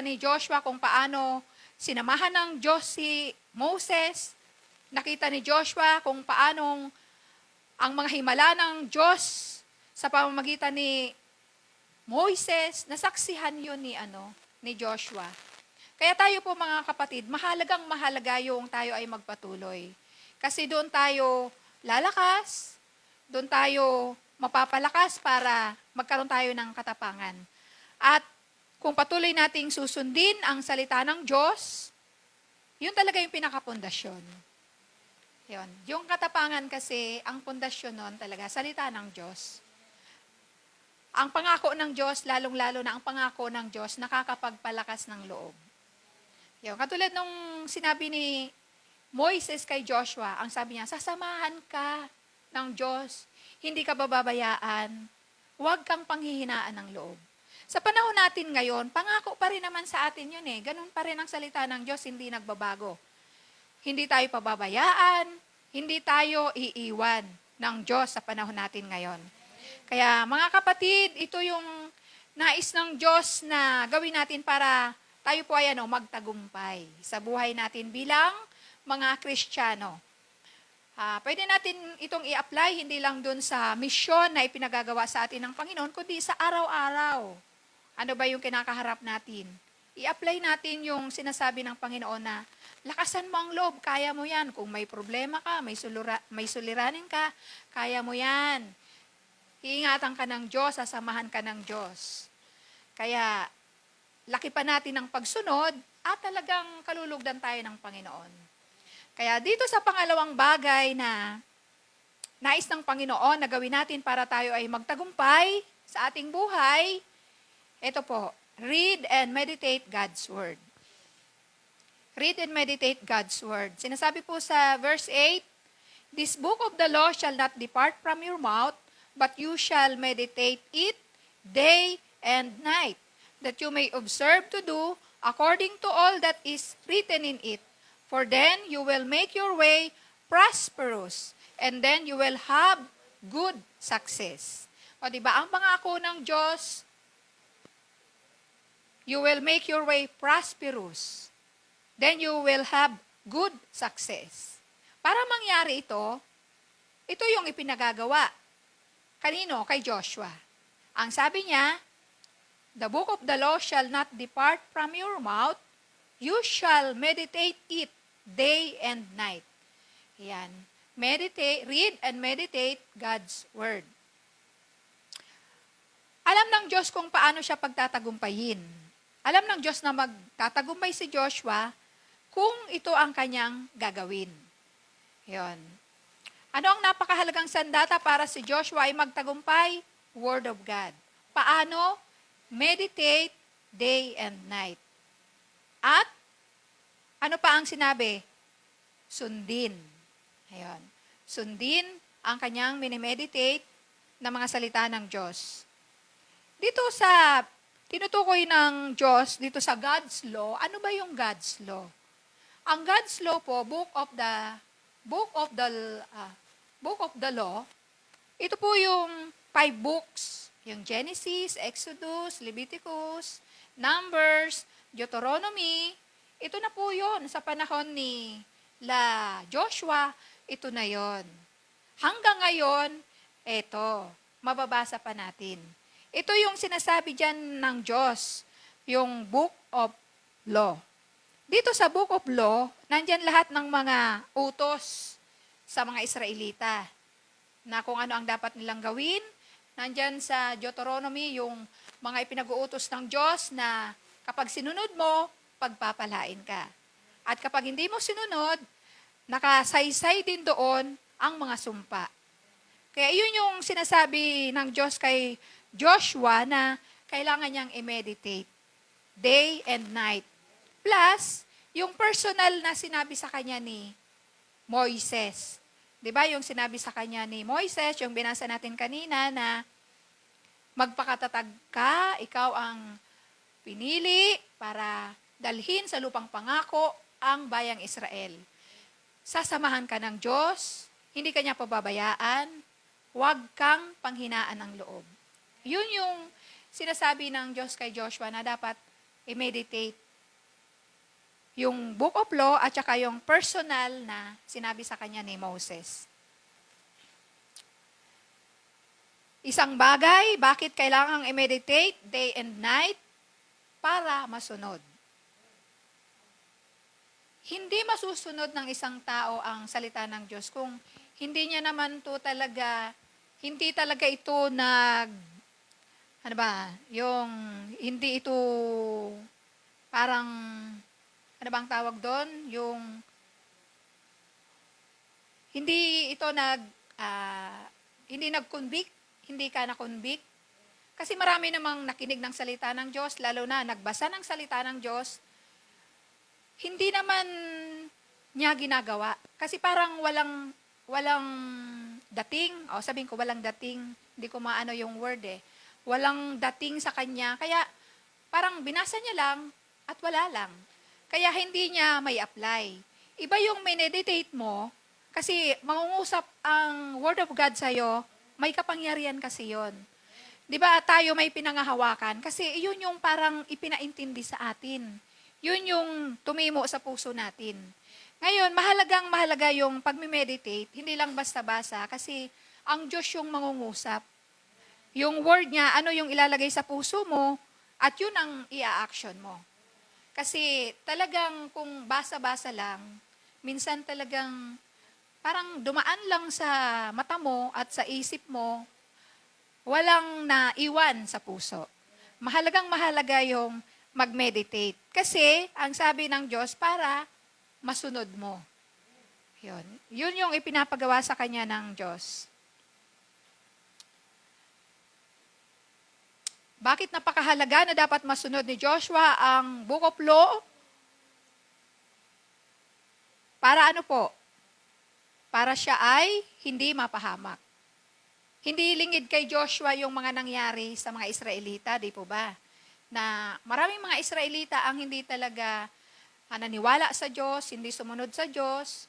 ni Joshua kung paano sinamahan ng Diyos si Moses. Nakita ni Joshua kung paanong ang mga himala ng Diyos sa pamamagitan ni Moises, nasaksihan yun ni Joshua. Kaya tayo po mga kapatid, mahalaga yung tayo ay magpatuloy. Kasi doon tayo lalakas, doon tayo mapapalakas para magkaroon tayo ng katapangan. At kung patuloy nating susundin ang salita ng Diyos, yun talaga yung pinakapundasyon. Yun. Yung katapangan kasi, ang pundasyon nun talaga, salita ng Diyos. Ang pangako ng Diyos, lalong-lalo na ang pangako ng Diyos, nakakapagpalakas ng loob. Yun. Katulad nung sinabi ni Moises kay Joshua, ang sabi niya, sasamahan ka ng Diyos, hindi ka bababayaan, huwag kang panghihinaan ng loob. Sa panahon natin ngayon, pangako pa rin naman sa atin yun eh. Ganun pa rin ang salita ng Diyos, hindi nagbabago. Hindi tayo pababayaan, hindi tayo iiwan ng Diyos sa panahon natin ngayon. Kaya mga kapatid, ito yung nais ng Diyos na gawin natin para tayo po ay magtagumpay sa buhay natin bilang mga Kristiyano. Pwede natin itong i-apply hindi lang dun sa misyon na ipinagagawa sa atin ng Panginoon, kundi sa araw-araw. Ano ba yung kinakaharap natin? I-apply natin yung sinasabi ng Panginoon na lakasan mo ang loob, kaya mo yan. Kung may problema ka, may suliranin ka, kaya mo yan. Iingatan ka ng Diyos, sasamahan ka ng Diyos. Kaya, laki pa natin ng pagsunod at talagang kalulugdan tayo ng Panginoon. Kaya dito sa pangalawang bagay na nais ng Panginoon na gawin natin para tayo ay magtagumpay sa ating buhay, ito po, read and meditate God's Word. Read and meditate God's Word. Sinasabi po sa verse 8, "This book of the law shall not depart from your mouth, but you shall meditate it day and night, that you may observe to do according to all that is written in it. For then you will make your way prosperous, and then you will have good success." O diba, ang pangako ng Diyos, you will make your way prosperous, then you will have good success. Para mangyari ito yung ipinagagawa. Kanino? Kay Joshua. Ang sabi niya, "The book of the law shall not depart from your mouth, you shall meditate it day and night." Yan. Read and meditate God's Word. Alam ng Diyos kung paano siya pagtatagumpayin. Alam ng Diyos na magtatagumpay si Joshua kung ito ang kanyang gagawin. Yon. Ano ang napakahalagang sandata para si Joshua ay magtagumpay? Word of God. Paano? Meditate day and night. At ano pa ang sinabi? Sundin. Ayan. Sundin ang kanyang minimeditate na mga salita ng Diyos. Dito sa tinutukoy ng Diyos, dito sa God's law, ano ba yung God's law? Ang God's law po, book of the law, ito po yung 5 books, yung Genesis, Exodus, Leviticus, Numbers, Deuteronomy. Ito na po yun sa panahon ni Joshua, ito na yon. Hanggang ngayon, ito, mababasa pa natin. Ito yung sinasabi dyan ng Diyos, yung Book of Law. Dito sa Book of Law, nandyan lahat ng mga utos sa mga Israelita na kung ano ang dapat nilang gawin. Nandyan sa Deuteronomy yung mga ipinag-uutos ng Diyos na kapag sinunod mo, pagpapalain ka. At kapag hindi mo sinunod, nakasaysay din doon ang mga sumpa. Kaya yun yung sinasabi ng Diyos kay Joshua na kailangan niyang i-meditate day and night. Plus, yung personal na sinabi sa kanya ni Moises. 'Di ba yung sinabi sa kanya ni Moises, yung binasa natin kanina na magpakatatag ka, ikaw ang pinili para dalhin sa lupang pangako ang bayang Israel. Sasamahan ka ng Diyos, hindi ka niya pababayaan, huwag kang panghinaan ng loob. Yun yung sinasabi ng Diyos kay Joshua na dapat i-meditate yung Book of Law at saka yung personal na sinabi sa kanya ni Moses. Isang bagay, bakit kailangang i-meditate day and night? Para masunod. Hindi masusunod ng isang tao ang salita ng Diyos kung hindi niya naman to talaga, hindi talaga ito ano ba, yung hindi ito parang, ano bang tawag doon? Yung, hindi ito hindi nag-convict, hindi ka na-convict. Kasi marami namang nakinig ng salita ng Diyos, lalo na nagbasa ng salita ng Diyos, hindi naman niya ginagawa. Kasi parang walang dating, sabihin ko walang dating, hindi ko maano yung word walang dating sa kanya, kaya parang binasa niya lang at wala lang. Kaya hindi niya may apply. Iba yung meditate mo, kasi mangungusap ang Word of God sa'yo, may kapangyarihan kasi yon. Di ba tayo may pinangahawakan? Kasi yun yung parang ipinaintindi sa atin. Yun yung tumimo sa puso natin. Ngayon, mahalaga yung pagme-meditate, hindi lang basta-basa, kasi ang Diyos yung mangungusap. Yung word niya, ano yung ilalagay sa puso mo, at yun ang ia-action mo. Kasi talagang kung basa-basa lang, minsan talagang parang dumaan lang sa mata mo at sa isip mo, walang naiwan sa puso. Mahalaga yung mag-meditate. Kasi, ang sabi ng Diyos, para masunod mo. Yun yung ipinapagawa sa kanya ng Diyos. Bakit napakahalaga na dapat masunod ni Joshua ang Book of Law? Para ano po? Para siya ay hindi mapahamak. Hindi lingid kay Joshua yung mga nangyari sa mga Israelita, di po ba? Na maraming mga Israelita ang hindi talaga naniniwala sa Diyos, hindi sumunod sa Diyos.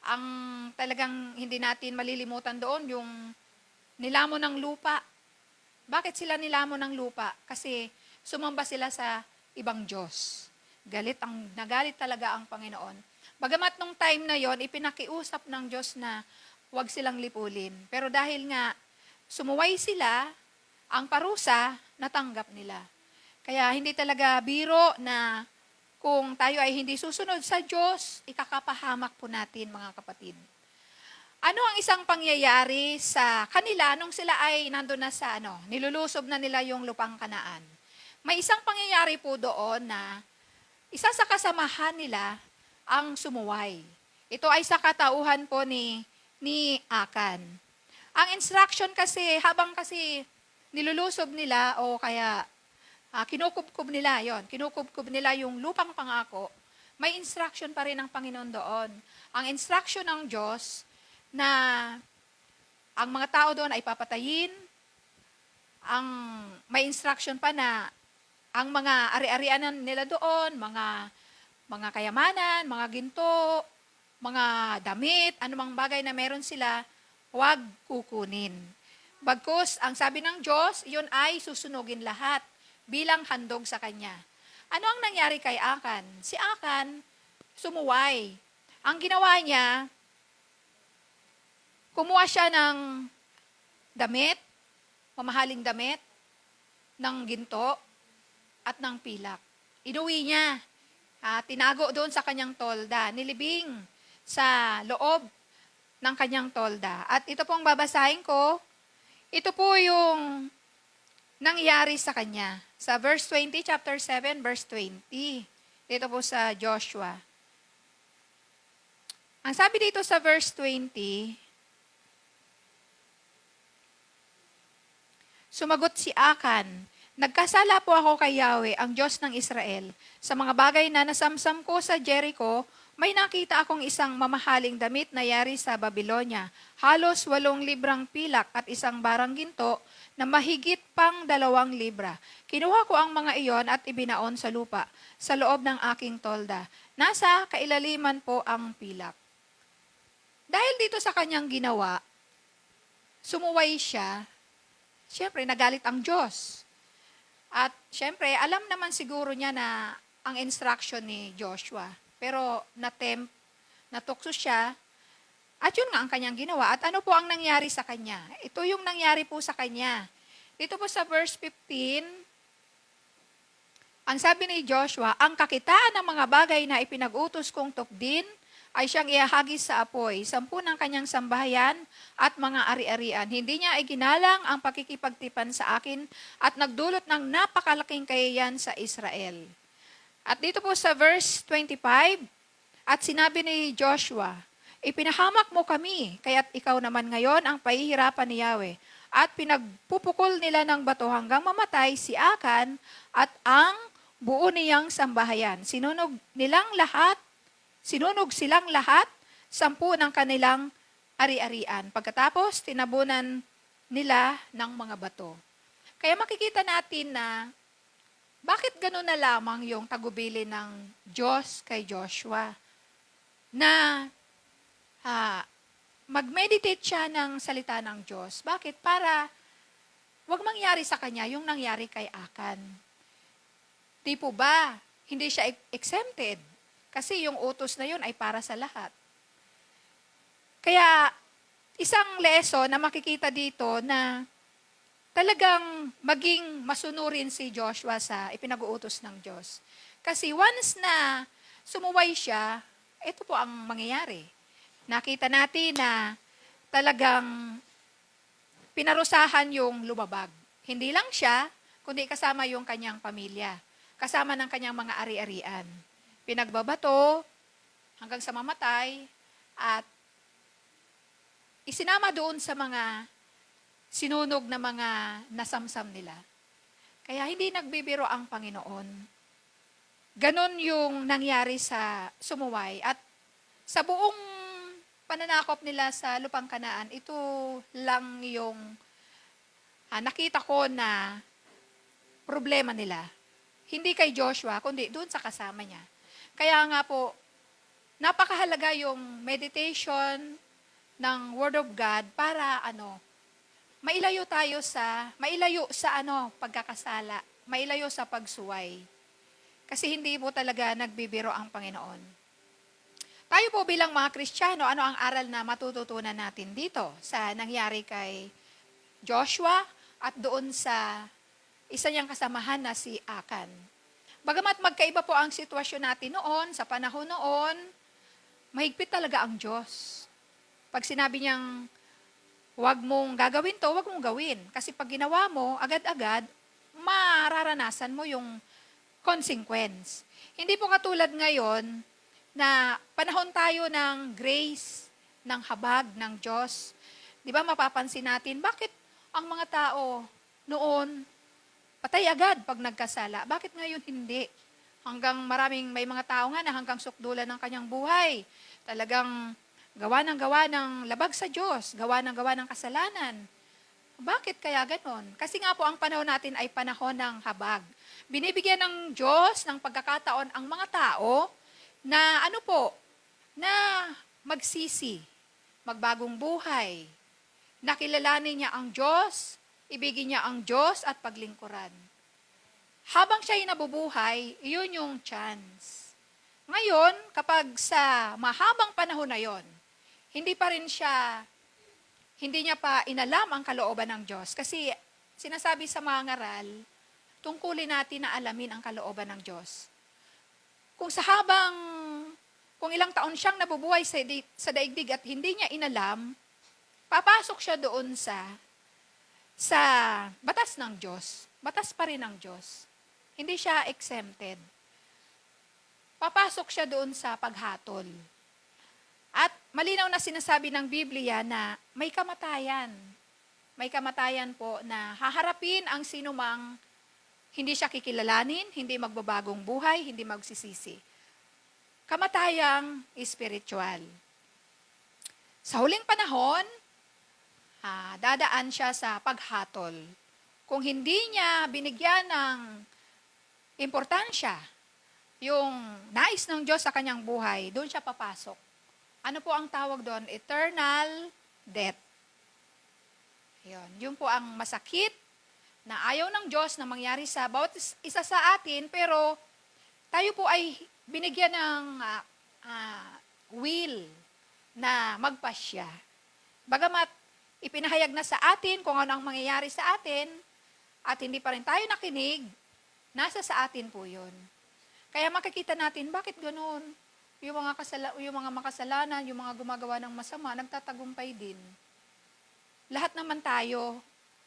Ang talagang hindi natin malilimutan doon, yung nilamon ng lupa. Bakit sila nilamon ng lupa? Kasi sumamba sila sa ibang Diyos. Nagalit talaga ang Panginoon. Bagamat nung time na yon, ipinakiusap ng Diyos na huwag silang lipulin. Pero dahil nga sumuway sila, ang parusa natanggap nila. Kaya hindi talaga biro na kung tayo ay hindi susunod sa Diyos, ikakapahamak po natin, mga kapatid. Ano ang isang pangyayari sa kanila nung sila ay nandun na sa nilulusob na nila yung lupang Kanaan? May isang pangyayari po doon na isa sa kasamahan nila ang sumuway. Ito ay sa katauhan po ni Akan. Ang instruction kasi, habang kasi nilulusob nila o kaya kinukubkub nila yung lupang pangako, may instruction pa rin ng Panginoon doon. Ang instruction ng Diyos na ang mga tao doon ay papatayin, may instruction pa na ang mga ari-arianan nila doon, mga kayamanan, mga ginto, mga damit, anumang bagay na meron sila, huwag kukunin. Bagkus, ang sabi ng Diyos, yun ay susunugin lahat bilang handog sa Kanya. Ano ang nangyari kay Akan? Si Akan, sumuway. Ang ginawa niya, kumuha siya ng damit, mamahaling damit, ng ginto, at ng pilak. Inuwi niya, tinago doon sa kanyang tolda, nilibing sa loob ng kanyang tolda. At ito pong babasahin ko, ito po yung nangyari sa kanya. Sa verse 20, chapter 7, verse 20. Dito po sa Joshua. Ang sabi dito sa verse 20, sumagot si Akan, nagkasala po ako kay Yahweh, ang Diyos ng Israel. Sa mga bagay na nasamsam ko sa Jericho, may nakita akong isang mamahaling damit na yari sa Babylonia. Halos 8 librang pilak at isang barang ginto na mahigit pang 2 libra. Kinuha ko ang mga iyon at ibinaon sa lupa, sa loob ng aking tolda. Nasa kailaliman po ang pilak. Dahil dito sa kanyang ginawa, sumuway siya. Siyempre, nagalit ang Diyos. At siyempre, alam naman siguro niya na ang instruction ni Joshua. Pero natukso siya. At yun nga ang kanyang ginawa. At ano po ang nangyari sa kanya? Ito yung nangyari po sa kanya. Dito po sa verse 15, ang sabi ni Joshua, ang kakitaan ng mga bagay na ipinag-utos kong tukdin ay siyang ihahagis sa apoy, 10 ng kanyang sambahayan at mga ari-arian. Hindi niya ay ginalang ang pakikipagtipan sa akin at nagdulot ng napakalaking kayayan sa Israel. At dito po sa verse 25, at sinabi ni Joshua, ipinahamak mo kami, kaya't ikaw naman ngayon ang pahihirapan ni Yahweh. At pinagpupukol nila ng bato hanggang mamatay si Akan at ang buo niyang sambahayan. Sinunog silang lahat, 10 ng kanilang ari-arian. Pagkatapos, tinabunan nila ng mga bato. Kaya makikita natin na bakit gano'n na lamang yung tagubili ng Diyos kay Joshua na mag-meditate siya ng salita ng Diyos. Bakit? Para wag mangyari sa kanya yung nangyari kay Akan. Di po ba, hindi siya exempted? Kasi yung utos na yun ay para sa lahat. Kaya, isang lesson na makikita dito na talagang maging masunurin si Joshua sa ipinag-uutos ng Diyos. Kasi once na sumuway siya, ito po ang mangyayari. Nakita natin na talagang pinarusahan yung lumabag. Hindi lang siya, kundi kasama yung kanyang pamilya. Kasama ng kanyang mga ari-arian. Pinagbabato hanggang sa mamatay at isinama doon sa mga sinunog na mga nasamsam nila. Kaya hindi nagbibiro ang Panginoon. Ganon yung nangyari sa sumuway. At sa buong pananakop nila sa lupang Kanaan, ito lang yung nakita ko na problema nila. Hindi kay Joshua, kundi doon sa kasama niya. Kaya nga po, napakahalaga yung meditation ng Word of God para mailayo sa pagkakasala, mailayo sa pagsuway. Kasi hindi po talaga nagbibiro ang Panginoon. Tayo po bilang mga Kristiyano, ano ang aral na matututunan natin dito sa nangyari kay Joshua at doon sa isa niyang kasamahan na si Akan? Bagamat magkaiba po ang sitwasyon natin noon, sa panahon noon, mahigpit talaga ang Diyos. Pag sinabi niyang, huwag mong gagawin to, huwag mong gawin. Kasi pag ginawa mo, agad-agad, mararanasan mo yung consequence. Hindi po katulad ngayon na panahon tayo ng grace, ng habag ng Diyos. Di ba mapapansin natin, bakit ang mga tao noon, patay agad pag nagkasala. Bakit ngayon hindi? Hanggang may mga tao nga na hanggang sukdulan ng kanyang buhay. Talagang gawa ng labag sa Diyos, gawa ng kasalanan. Bakit kaya ganon? Kasi nga po ang panahon natin ay panahon ng habag. Binibigyan ng Diyos ng pagkakataon ang mga tao na na magsisi, magbagong buhay, nakilalanin niya ang Diyos, ibigin niya ang Diyos at paglingkuran. Habang siya ay nabubuhay, iyon yung chance. Ngayon, kapag sa mahabang panahon na yon, hindi niya pa inalam ang kalooban ng Diyos. Kasi sinasabi sa mga ngaral, tungkulin natin na alamin ang kalooban ng Diyos. Kung ilang taon siyang nabubuhay sa daigdig at hindi niya inalam, papasok siya doon sa batas ng Diyos. Batas pa rin ng Diyos. Hindi siya exempted. Papasok siya doon sa paghatol. At malinaw na sinasabi ng Biblia na may kamatayan. May kamatayan po na haharapin ang sinumang hindi siya kikilalanin, hindi magbabagong buhay, hindi magsisisi. Kamatayang spiritual. Sa huling panahon, dadaan siya sa paghatol. Kung hindi niya binigyan ng importansya yung nais ng Diyos sa kanyang buhay, doon siya papasok. Ano po ang tawag doon? Eternal death. Yun po ang masakit na ayaw ng Diyos na mangyari sa bawat isa sa atin, pero tayo po ay binigyan ng will na magpasya. Bagamat ipinahayag na sa atin kung ano ang mangyayari sa atin, at hindi pa rin tayo nakinig, nasa sa atin po yun. Kaya makikita natin, bakit ganun? yung mga makasalanan, yung mga gumagawa ng masama, nagtatagumpay din. Lahat naman tayo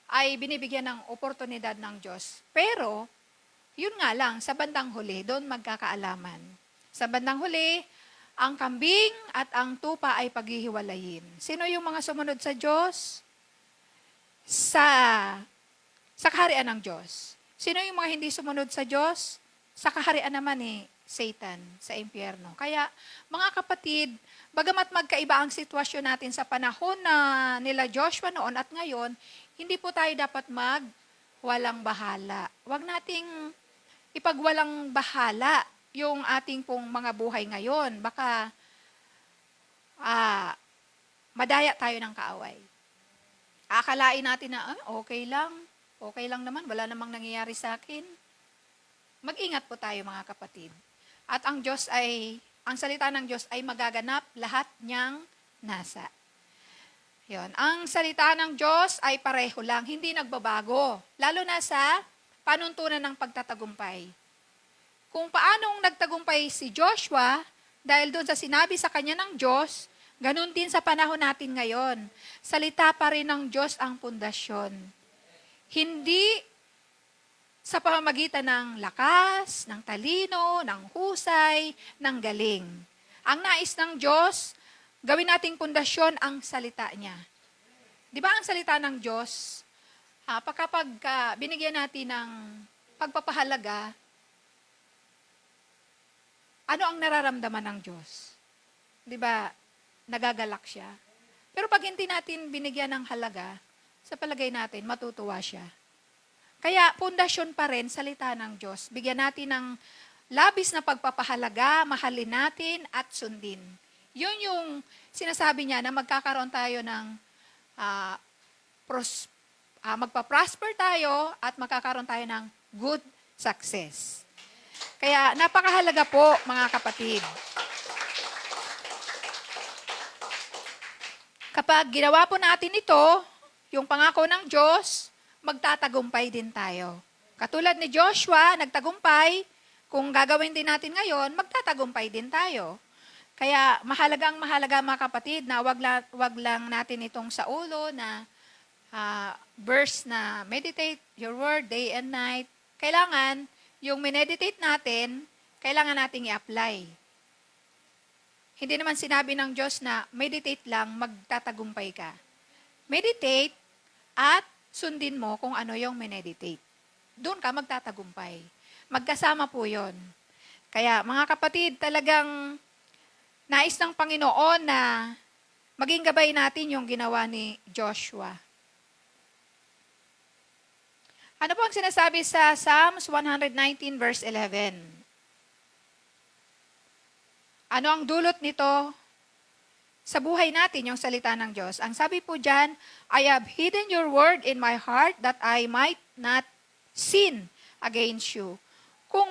ay binibigyan ng oportunidad ng Diyos. Pero, yun nga lang, sa bandang huli, doon magkakaalaman. Sa bandang huli, ang kambing at ang tupa ay paghihiwalayin. Sino yung mga sumunod sa Diyos? Sa kaharian ng Diyos. Sino yung mga hindi sumunod sa Diyos? Sa kaharian naman ni Satan, sa impyerno. Kaya, mga kapatid, bagamat magkaiba ang sitwasyon natin sa panahon na nila Joshua noon at ngayon, hindi po tayo dapat walang bahala. Huwag nating ipagwalang bahala yung ating pong mga buhay ngayon. Baka madaya tayo ng kaaway. Akalain natin na okay lang naman, wala namang nangyayari sa akin. Mag-ingat po tayo mga kapatid. At ang salita ng Diyos ay magaganap lahat niyang nasa. Yon. Ang salita ng Diyos ay pareho lang, hindi nagbabago. Lalo na sa panuntunan ng pagtatagumpay. Kung paanong nagtagumpay si Joshua, dahil doon sa sinabi sa kanya ng Diyos, ganun din sa panahon natin ngayon. Salita pa rin ng Diyos ang pundasyon. Hindi sa pamamagitan ng lakas, ng talino, ng husay, ng galing. Ang nais ng Diyos, gawin nating pundasyon ang salita niya. Di ba ang salita ng Diyos, kapag binigyan natin ng pagpapahalaga, ano ang nararamdaman ng Diyos? Di ba, nagagalak siya? Pero pag hindi natin binigyan ng halaga, sa palagay natin, matutuwa siya. Kaya, pundasyon pa rin, salita ng Diyos. Bigyan natin ng labis na pagpapahalaga, mahalin natin, at sundin. Yun yung sinasabi niya na magkakaroon tayo ng magpa-prosper tayo at magkakaroon tayo ng good success. Kaya, napakahalaga po, mga kapatid. Kapag ginawa po natin ito, yung pangako ng Diyos, magtatagumpay din tayo. Katulad ni Joshua, nagtagumpay, kung gagawin din natin ngayon, magtatagumpay din tayo. Kaya mahalaga mga kapatid na wag lang natin itong sa ulo na verse na meditate your word day and night. Kailangan, yung mineditate natin, kailangan nating i-apply. Hindi naman sinabi ng Diyos na meditate lang, magtatagumpay ka. Meditate at sundin mo kung ano yung meditate. Doon ka magtatagumpay. Magkasama po yon. Kaya mga kapatid, talagang nais ng Panginoon na maging gabay natin yung ginawa ni Joshua. Ano po ang sinasabi sa Psalms 119 verse 11? Ano ang dulot nito sa buhay natin, yung salita ng Diyos? Ang sabi po dyan, I have hidden your word in my heart that I might not sin against you. Kung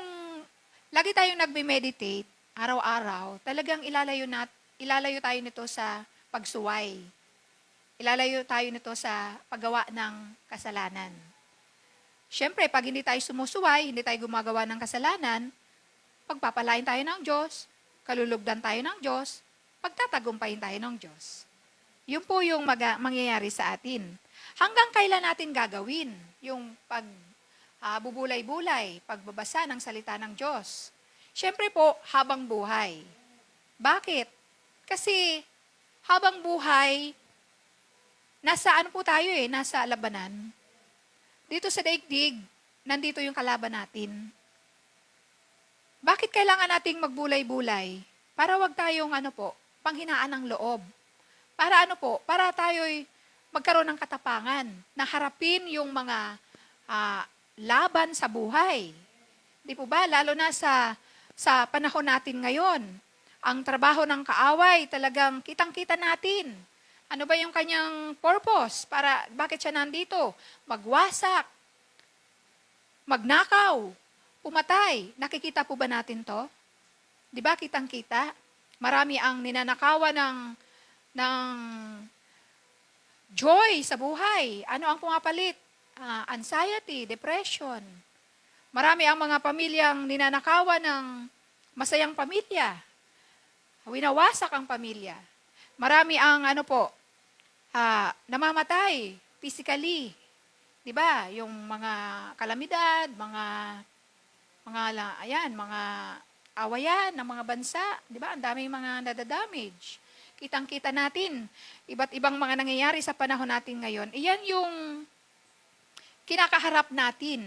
lagi tayong nagme-meditate, araw-araw, talagang ilalayo tayo nito sa pagsuway. Ilalayo tayo nito sa paggawa ng kasalanan. Siyempre, pag hindi tayo sumusuway, hindi tayo gumagawa ng kasalanan, pagpapalain tayo ng Diyos, kalulugdan tayo ng Diyos, pagtatagumpayin tayo ng Diyos. Yun po yung mangyayari sa atin. Hanggang kailan natin gagawin yung bubulay-bulay, pagbabasa ng salita ng Diyos? Siyempre po, habang buhay. Bakit? Kasi habang buhay, nasa ano po tayo nasa labanan. Dito sa daigdig, nandito yung kalaban natin. Bakit kailangan nating magbulay-bulay? Para wag tayong panghinaan ng loob. Para para tayo'y magkaroon ng katapangan na harapin yung mga laban sa buhay. Di po ba? Lalo na sa panahon natin ngayon. Ang trabaho ng kaaway, talagang kitang-kita natin. Ano ba yung kanyang purpose? Bakit siya nandito? Magwasak, magnakaw, pumatay. Nakikita po ba natin to? Di ba kitang-kita? Marami ang ninanakawan ng joy sa buhay. Ano ang pumapalit? Anxiety, depression. Marami ang mga pamilyang ninanakawan ng masayang pamilya. Winawasak ang pamilya. Marami ang namamatay physically. 'Di ba? Yung mga kalamidad, mga awayan ng mga bansa, 'di ba? Ang daming mga nadadamage. Kitang-kita natin iba't ibang mga nangyayari sa panahon natin ngayon. Iyan yung kinakaharap natin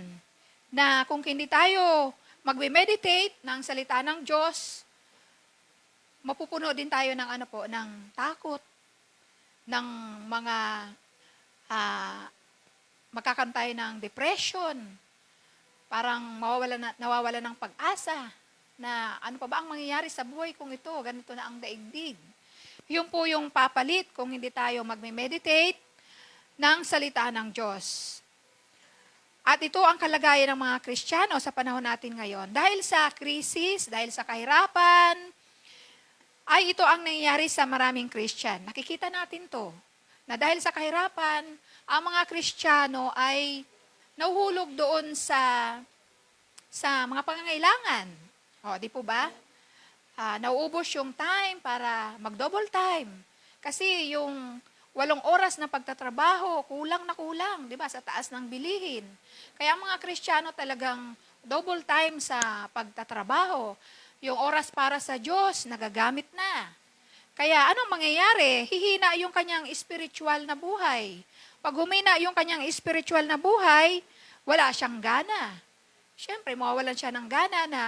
na kung hindi tayo magme-meditate ng salita ng Diyos, mapupuno din tayo ng ng takot, ng mga magkakaroon tayo ng depression, parang nawawala ng pag-asa na ano pa ba ang mangyayari sa buhay kung ito, ganito na ang daigdig. Yun po yung papalit kung hindi tayo magme-meditate ng salita ng Diyos. At ito ang kalagayan ng mga Kristiyano sa panahon natin ngayon. Dahil sa krisis, dahil sa kahirapan, ay ito ang nangyayari sa maraming Christian. Nakikita natin to, na dahil sa kahirapan, ang mga Kristiyano ay nahuhulog doon sa mga pangangailangan. O, di po ba? Nauubos yung time para mag-double time. Kasi yung 8 oras na pagtatrabaho, kulang na kulang, di ba, sa taas ng bilihin. Kaya ang mga Kristiyano talagang double time sa pagtatrabaho. Yung oras para sa Diyos, nagagamit na. Kaya anong mangyayari? Hihina yung kanyang spiritual na buhay. Pag humina yung kanyang spiritual na buhay, wala siyang gana. Siyempre, mawawalan siya ng gana na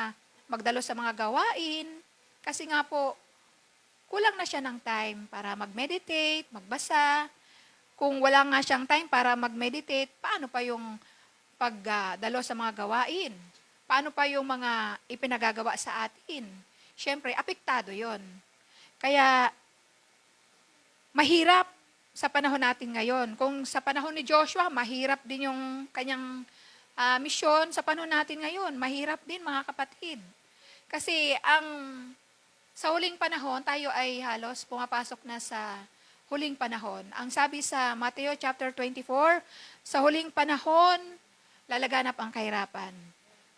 magdalo sa mga gawain. Kasi nga po, kulang na siya ng time para mag-meditate, magbasa. Kung wala nga siyang time para mag-meditate, paano pa yung pagdalo sa mga gawain? Paano pa yung mga ipinagagawa sa atin? Siyempre, apektado yon. Kaya, mahirap sa panahon natin ngayon. Kung sa panahon ni Joshua, mahirap din yung kanyang misyon. Sa panahon natin ngayon, mahirap din mga kapatid. Kasi sa huling panahon, tayo ay halos pumapasok na sa huling panahon. Ang sabi sa Mateo chapter 24, sa huling panahon, lalaganap ang kahirapan.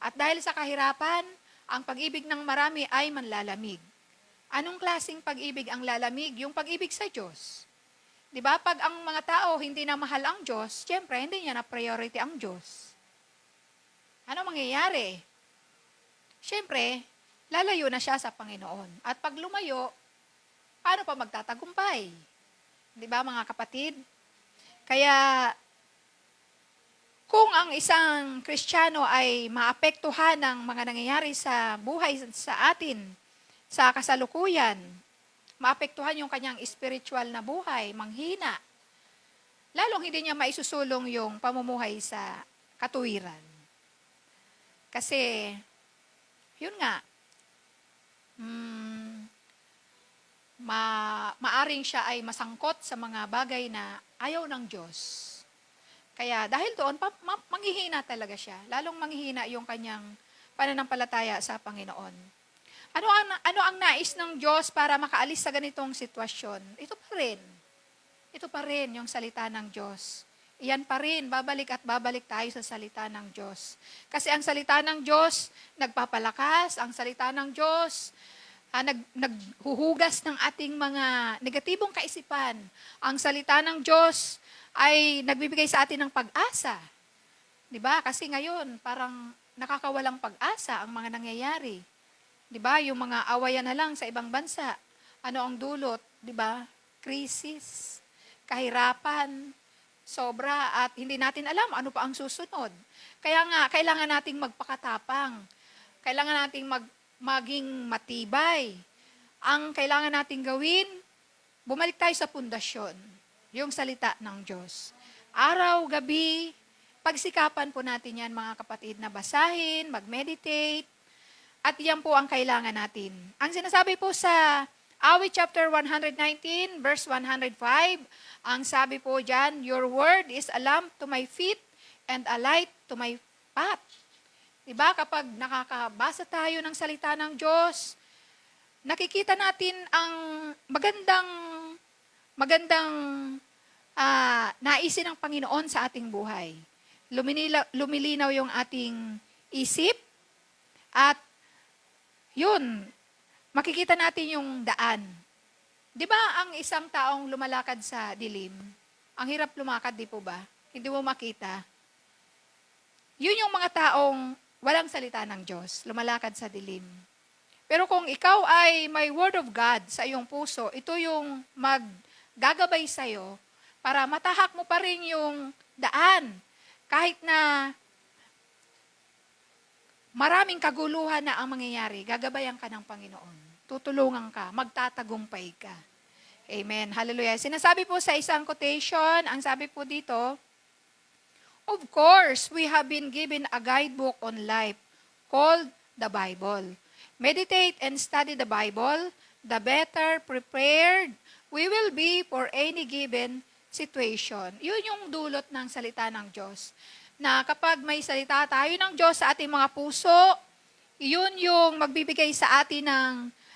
At dahil sa kahirapan, ang pag-ibig ng marami ay manlalamig. Anong klaseng pag-ibig ang lalamig? Yung pag-ibig sa Diyos. Di ba? Pag ang mga tao hindi na mahal ang Diyos, siyempre, hindi niya na priority ang Diyos. Ano mangyayari? Siyempre, lalayo na siya sa Panginoon. At pag lumayo, paano pa magtatagumpay? Di ba, mga kapatid? Kaya, kung ang isang Kristiyano ay maapektuhan ng mga nangyayari sa buhay sa atin, sa kasalukuyan, maapektuhan yung kanyang spiritual na buhay, manghina, lalong hindi niya maisusulong yung pamumuhay sa katuwiran. Kasi, yun nga, maaring siya ay masangkot sa mga bagay na ayaw ng Diyos. Kaya dahil doon, manghihina talaga siya. Lalong manghihina yung kanyang pananampalataya sa Panginoon. Ano ang nais ng Diyos para makaalis sa ganitong sitwasyon? Ito pa rin. Ito pa rin yung salita ng Diyos. Iyan pa rin, babalik at babalik tayo sa salita ng Diyos. Kasi ang salita ng Diyos, nagpapalakas. Ang salita ng Diyos, naghuhugas ng ating mga negatibong kaisipan. Ang salita ng Diyos ay nagbibigay sa atin ng pag-asa. 'Di ba? Kasi ngayon, parang nakakawalang pag-asa ang mga nangyayari. 'Di ba? Yung mga awayan na lang sa ibang bansa. Ano ang dulot? 'Di ba? Krisis, kahirapan, sobra, at hindi natin alam ano pa ang susunod. Kaya nga, kailangan nating magpakatapang. Kailangan nating maging matibay. Ang kailangan nating gawin, bumalik tayo sa pundasyon, yung salita ng Diyos. Araw, gabi, pagsikapan po natin yan, mga kapatid, na basahin, mag-meditate, at yan po ang kailangan natin. Ang sinasabi po sa Awit chapter 119, verse 105, ang sabi po dyan, your word is a lamp to my feet and a light to my path. Diba? Kapag nakakabasa tayo ng salita ng Diyos, nakikita natin ang magandang naisin ng Panginoon sa ating buhay. Lumilinaw yung ating isip, at yun, makikita natin yung daan. Di ba ang isang taong lumalakad sa dilim, ang hirap lumakad, di po ba? Hindi mo makita. Yun yung mga taong walang salita ng Diyos, lumalakad sa dilim. Pero kung ikaw ay may Word of God sa iyong puso, ito yung maggagabay sa'yo para matahak mo pa rin yung daan. Kahit na maraming kaguluhan na ang mangyayari, gagabayan ka ng Panginoon. Tutulungan ka, magtatagumpay ka. Amen. Hallelujah. Sinasabi po sa isang quotation, ang sabi po dito, of course, we have been given a guidebook on life called the Bible. Meditate and study the Bible, the better prepared we will be for any given situation. Yun yung dulot ng salita ng Diyos. Na kapag may salita tayo ng Diyos sa ating mga puso, yun yung magbibigay sa atin ng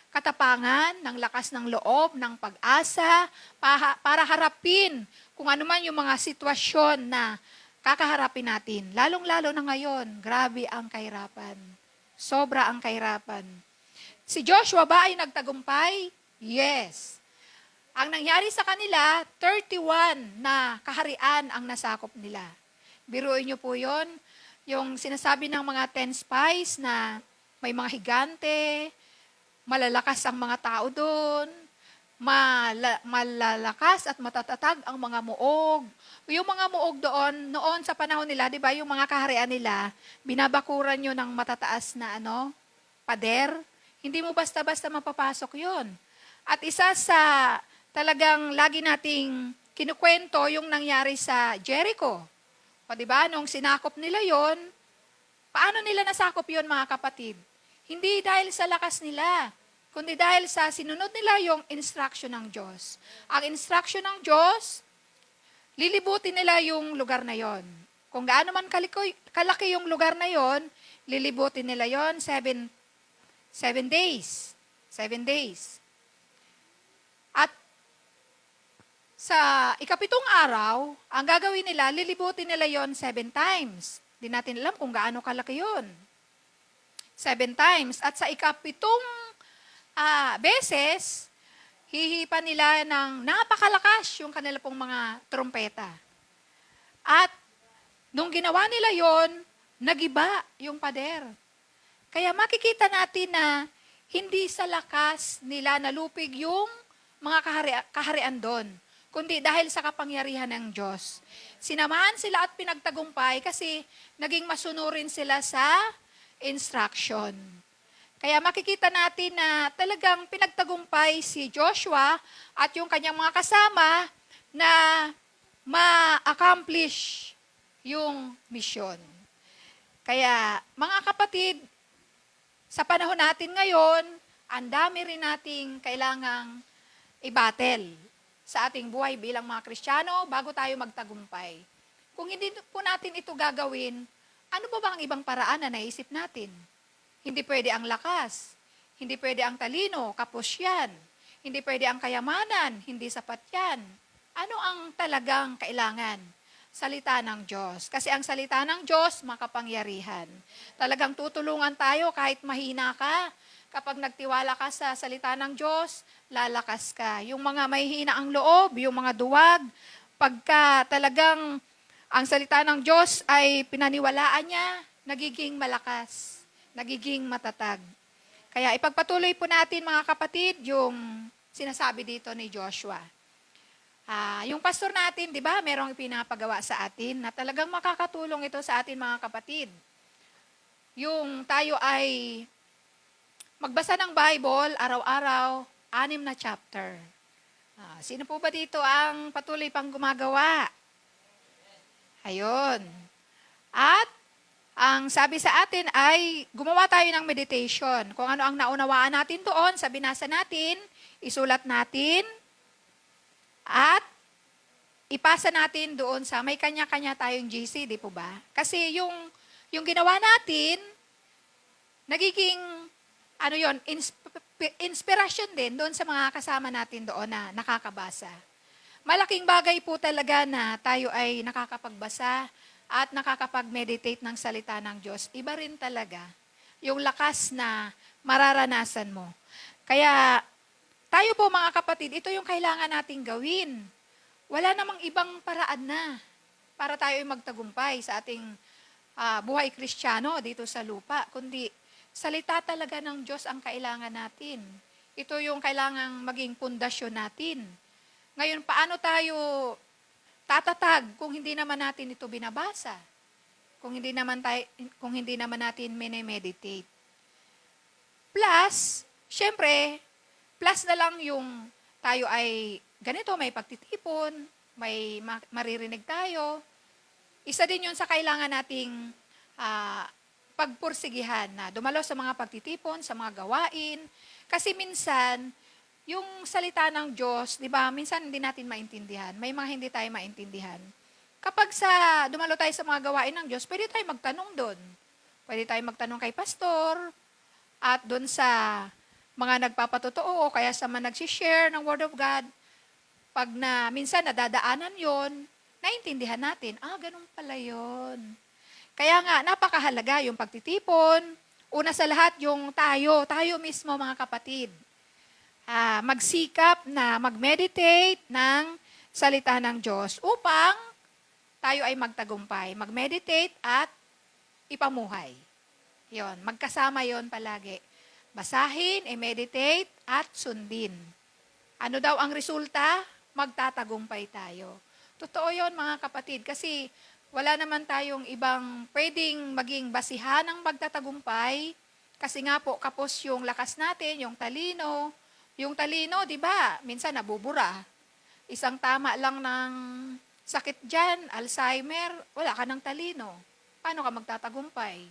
katapangan, ng lakas ng loob, ng pag-asa, para harapin kung ano man yung mga sitwasyon na kakaharapin natin. Lalong-lalo na ngayon, grabe ang kahirapan. Sobra ang kahirapan. Si Joshua ba ay nagtagumpay? Yes. Ang nangyari sa kanila, 31 na kaharian ang nasakop nila. Biruin niyo po yon, yung sinasabi ng mga 10 spies na may mga higante, malalakas ang mga tao doon, malalakas at matatatag ang mga muog. Yung mga muog doon, noon sa panahon nila, di ba, yung mga kaharian nila, binabakuran nyo ng matataas na pader. Hindi mo basta-basta mapapasok yon. At isa sa talagang lagi nating kinukwento yung nangyari sa Jericho. O di ba, nung sinakop nila yon, paano nila nasakop yon, mga kapatid? Hindi dahil sa lakas nila, kundi dahil sa sinunod nila yung instruction ng Diyos. Ang instruction ng Diyos, lilibutin nila yung lugar na yon. Kung gaano man kalaki yung lugar na yon, lilibutin nila yon 7 days. 7 days. At sa ikapitong araw, ang gagawin nila, lilibutin nila yon 7 times. Di natin alam kung gaano kalaki yon. 7 times. At sa ikapitong beses, hihipan nila ng napakalakas yung kanila pong mga trompeta. At nung ginawa nila yon, nagiba yung pader. Kaya makikita natin na hindi sa lakas nila nalupig yung mga kaharian doon, kundi dahil sa kapangyarihan ng Diyos. Sinamahan sila at pinagtagumpay kasi naging masunurin sila sa instruction. Kaya makikita natin na talagang pinagtagumpay si Joshua at yung kanyang mga kasama na ma-accomplish yung misyon. Kaya mga kapatid, sa panahon natin ngayon, ang dami rin nating kailangang i-battle sa ating buhay bilang mga Kristiyano bago tayo magtagumpay. Kung hindi po natin ito gagawin, ano ba ang ibang paraan na naisip natin? Hindi pwede ang lakas, hindi pwede ang talino, kapos yan. Hindi pwede ang kayamanan, hindi sapat yan. Ano ang talagang kailangan? Salita ng Diyos. Kasi ang salita ng Diyos, makapangyarihan. Talagang tutulungan tayo kahit mahina ka. Kapag nagtiwala ka sa salita ng Diyos, lalakas ka. Yung mga mahihina ang loob, yung mga duwag, pagka talagang ang salita ng Diyos ay pinaniwalaan niya, nagiging malakas, nagiging matatag. Kaya ipagpatuloy po natin, mga kapatid, yung sinasabi dito ni Joshua. Yung pastor natin, di ba, merong pinapagawa sa atin na talagang makakatulong ito sa atin, mga kapatid. Yung tayo ay magbasa ng Bible, araw-araw, 6 na chapter. Sino po ba dito ang patuloy pang gumagawa? Ayun. At ang sabi sa atin ay gumawa tayo ng meditation. Kung ano ang naunawaan natin doon, sa binasa natin, isulat natin, at ipasa natin doon sa may kanya-kanya tayong GC, di po ba? Kasi yung ginawa natin, nagiging inspiration din doon sa mga kasama natin doon na nakakabasa. Malaking bagay po talaga na tayo ay nakakapagbasa at nakakapag-meditate ng salita ng Diyos. Iba rin talaga yung lakas na mararanasan mo. Kaya tayo po mga kapatid, ito yung kailangan nating gawin. Wala namang ibang paraan na para tayo ay magtagumpay sa ating buhay Kristiyano dito sa lupa, kundi salita talaga ng Diyos ang kailangan natin. Ito yung kailangang maging pundasyon natin. Ngayon, paano tayo tatatag kung hindi naman natin ito binabasa? Kung hindi naman natin minemeditate. Plus, syempre, plus na lang yung tayo ay ganito, may pagtitipon, may maririnig tayo. Isa din yun sa kailangan nating pagpursigihan na dumalo sa mga pagtitipon, sa mga gawain. Kasi minsan, yung salita ng Diyos, di ba, minsan hindi natin maintindihan. May mga hindi tayo maintindihan. Kapag dumalo tayo sa mga gawain ng Diyos, pwede tayo magtanong doon. Pwede tayo magtanong kay pastor, at doon sa mga nagpapatotoo, o kaya sa mga nagsishare ng Word of God, pag minsan nadadaanan yon, naintindihan natin, ganun pala yon. Kaya nga, napakahalaga yung pagtitipon. Una sa lahat, yung tayo mismo mga kapatid. Magsikap na mag-meditate ng salita ng Diyos upang tayo ay magtagumpay. Mag-meditate at ipamuhay. Yon, magkasama yon palagi. Basahin, i-meditate, at sundin. Ano daw ang resulta? Magtatagumpay tayo. Totoo yon mga kapatid, kasi wala naman tayong ibang pwedeng maging basihan ng magtatagumpay. Kasi nga po, kapos yung lakas natin, yung talino. Yung talino, di ba, minsan nabubura. Isang tama lang ng sakit dyan, Alzheimer, wala ka ng talino. Paano ka magtatagumpay?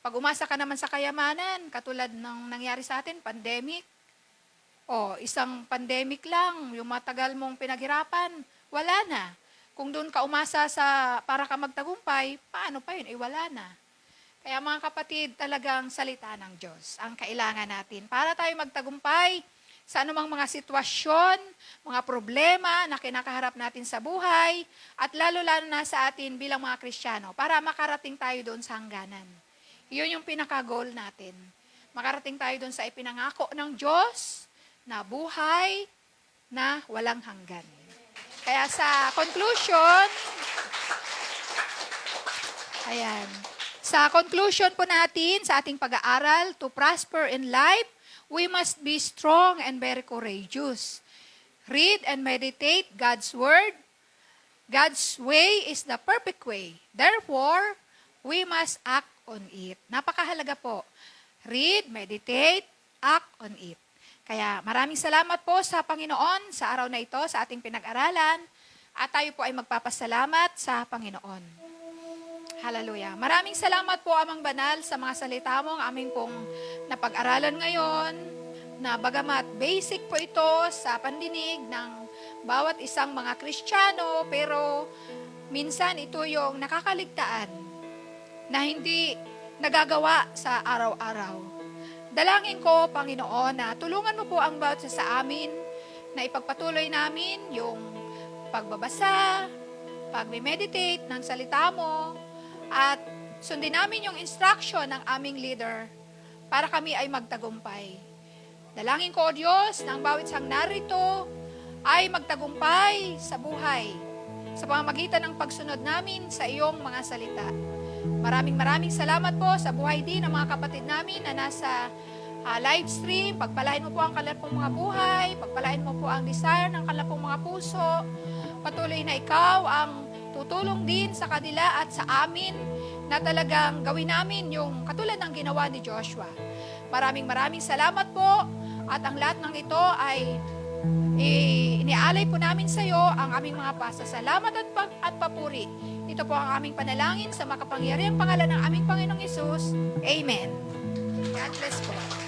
Pag umasa ka naman sa kayamanan, katulad ng nangyari sa atin, pandemic, isang pandemic lang, yung matagal mong pinaghirapan, wala na. Kung doon ka umasa para ka magtagumpay, paano pa yun? Wala na. Kaya mga kapatid, talagang salita ng Diyos ang kailangan natin para tayo magtagumpay sa anumang mga sitwasyon, mga problema na kinakaharap natin sa buhay, at lalo-lalo na sa atin bilang mga Kristiyano, para makarating tayo doon sa hangganan. Iyon yung pinaka-goal natin. Makarating tayo doon sa ipinangako ng Diyos na buhay na walang hanggan. Kaya sa conclusion, sa conclusion po natin sa ating pag-aaral, to prosper in life, we must be strong and very courageous. Read and meditate God's Word. God's way is the perfect way. Therefore, we must act on it. Napakahalaga po. Read, meditate, act on it. Kaya maraming salamat po sa Panginoon sa araw na ito, sa ating pinag-aralan, at tayo po ay magpapasalamat sa Panginoon. Hallelujah. Maraming salamat po, Amang Banal, sa mga salita mo, ang aming pong napag-aralan ngayon, na bagamat basic po ito sa pandinig ng bawat isang mga Kristiyano, pero minsan ito yung nakakaligtaan na hindi nagagawa sa araw-araw. Dalangin ko, Panginoon, na tulungan mo po ang bawat isa sa amin na ipagpatuloy namin yung pagbabasa, pag-meditate ng salita mo, at sundin namin yung instruction ng aming leader para kami ay magtagumpay. Dalangin ko, O Diyos, na ang bawat isang narito ay magtagumpay sa buhay sa pamamagitan ng pagsunod namin sa iyong mga salita. Maraming salamat po sa buhay din ng mga kapatid namin na nasa live stream. Pagpalain mo po ang kanilang mga buhay, pagpalain mo po ang desire ng kanilang mga puso. Patuloy na ikaw ang tutulong din sa kanila at sa amin na talagang gawin namin yung katulad ng ginawa ni Joshua. Maraming salamat po, at ang lahat ng ito ay inialay po namin sa iyo ang aming mga pasasalamat at papuri. Ito po ang aming panalangin sa makapangyarihang pangalan ng aming Panginoong Hesus. Amen. God bless po.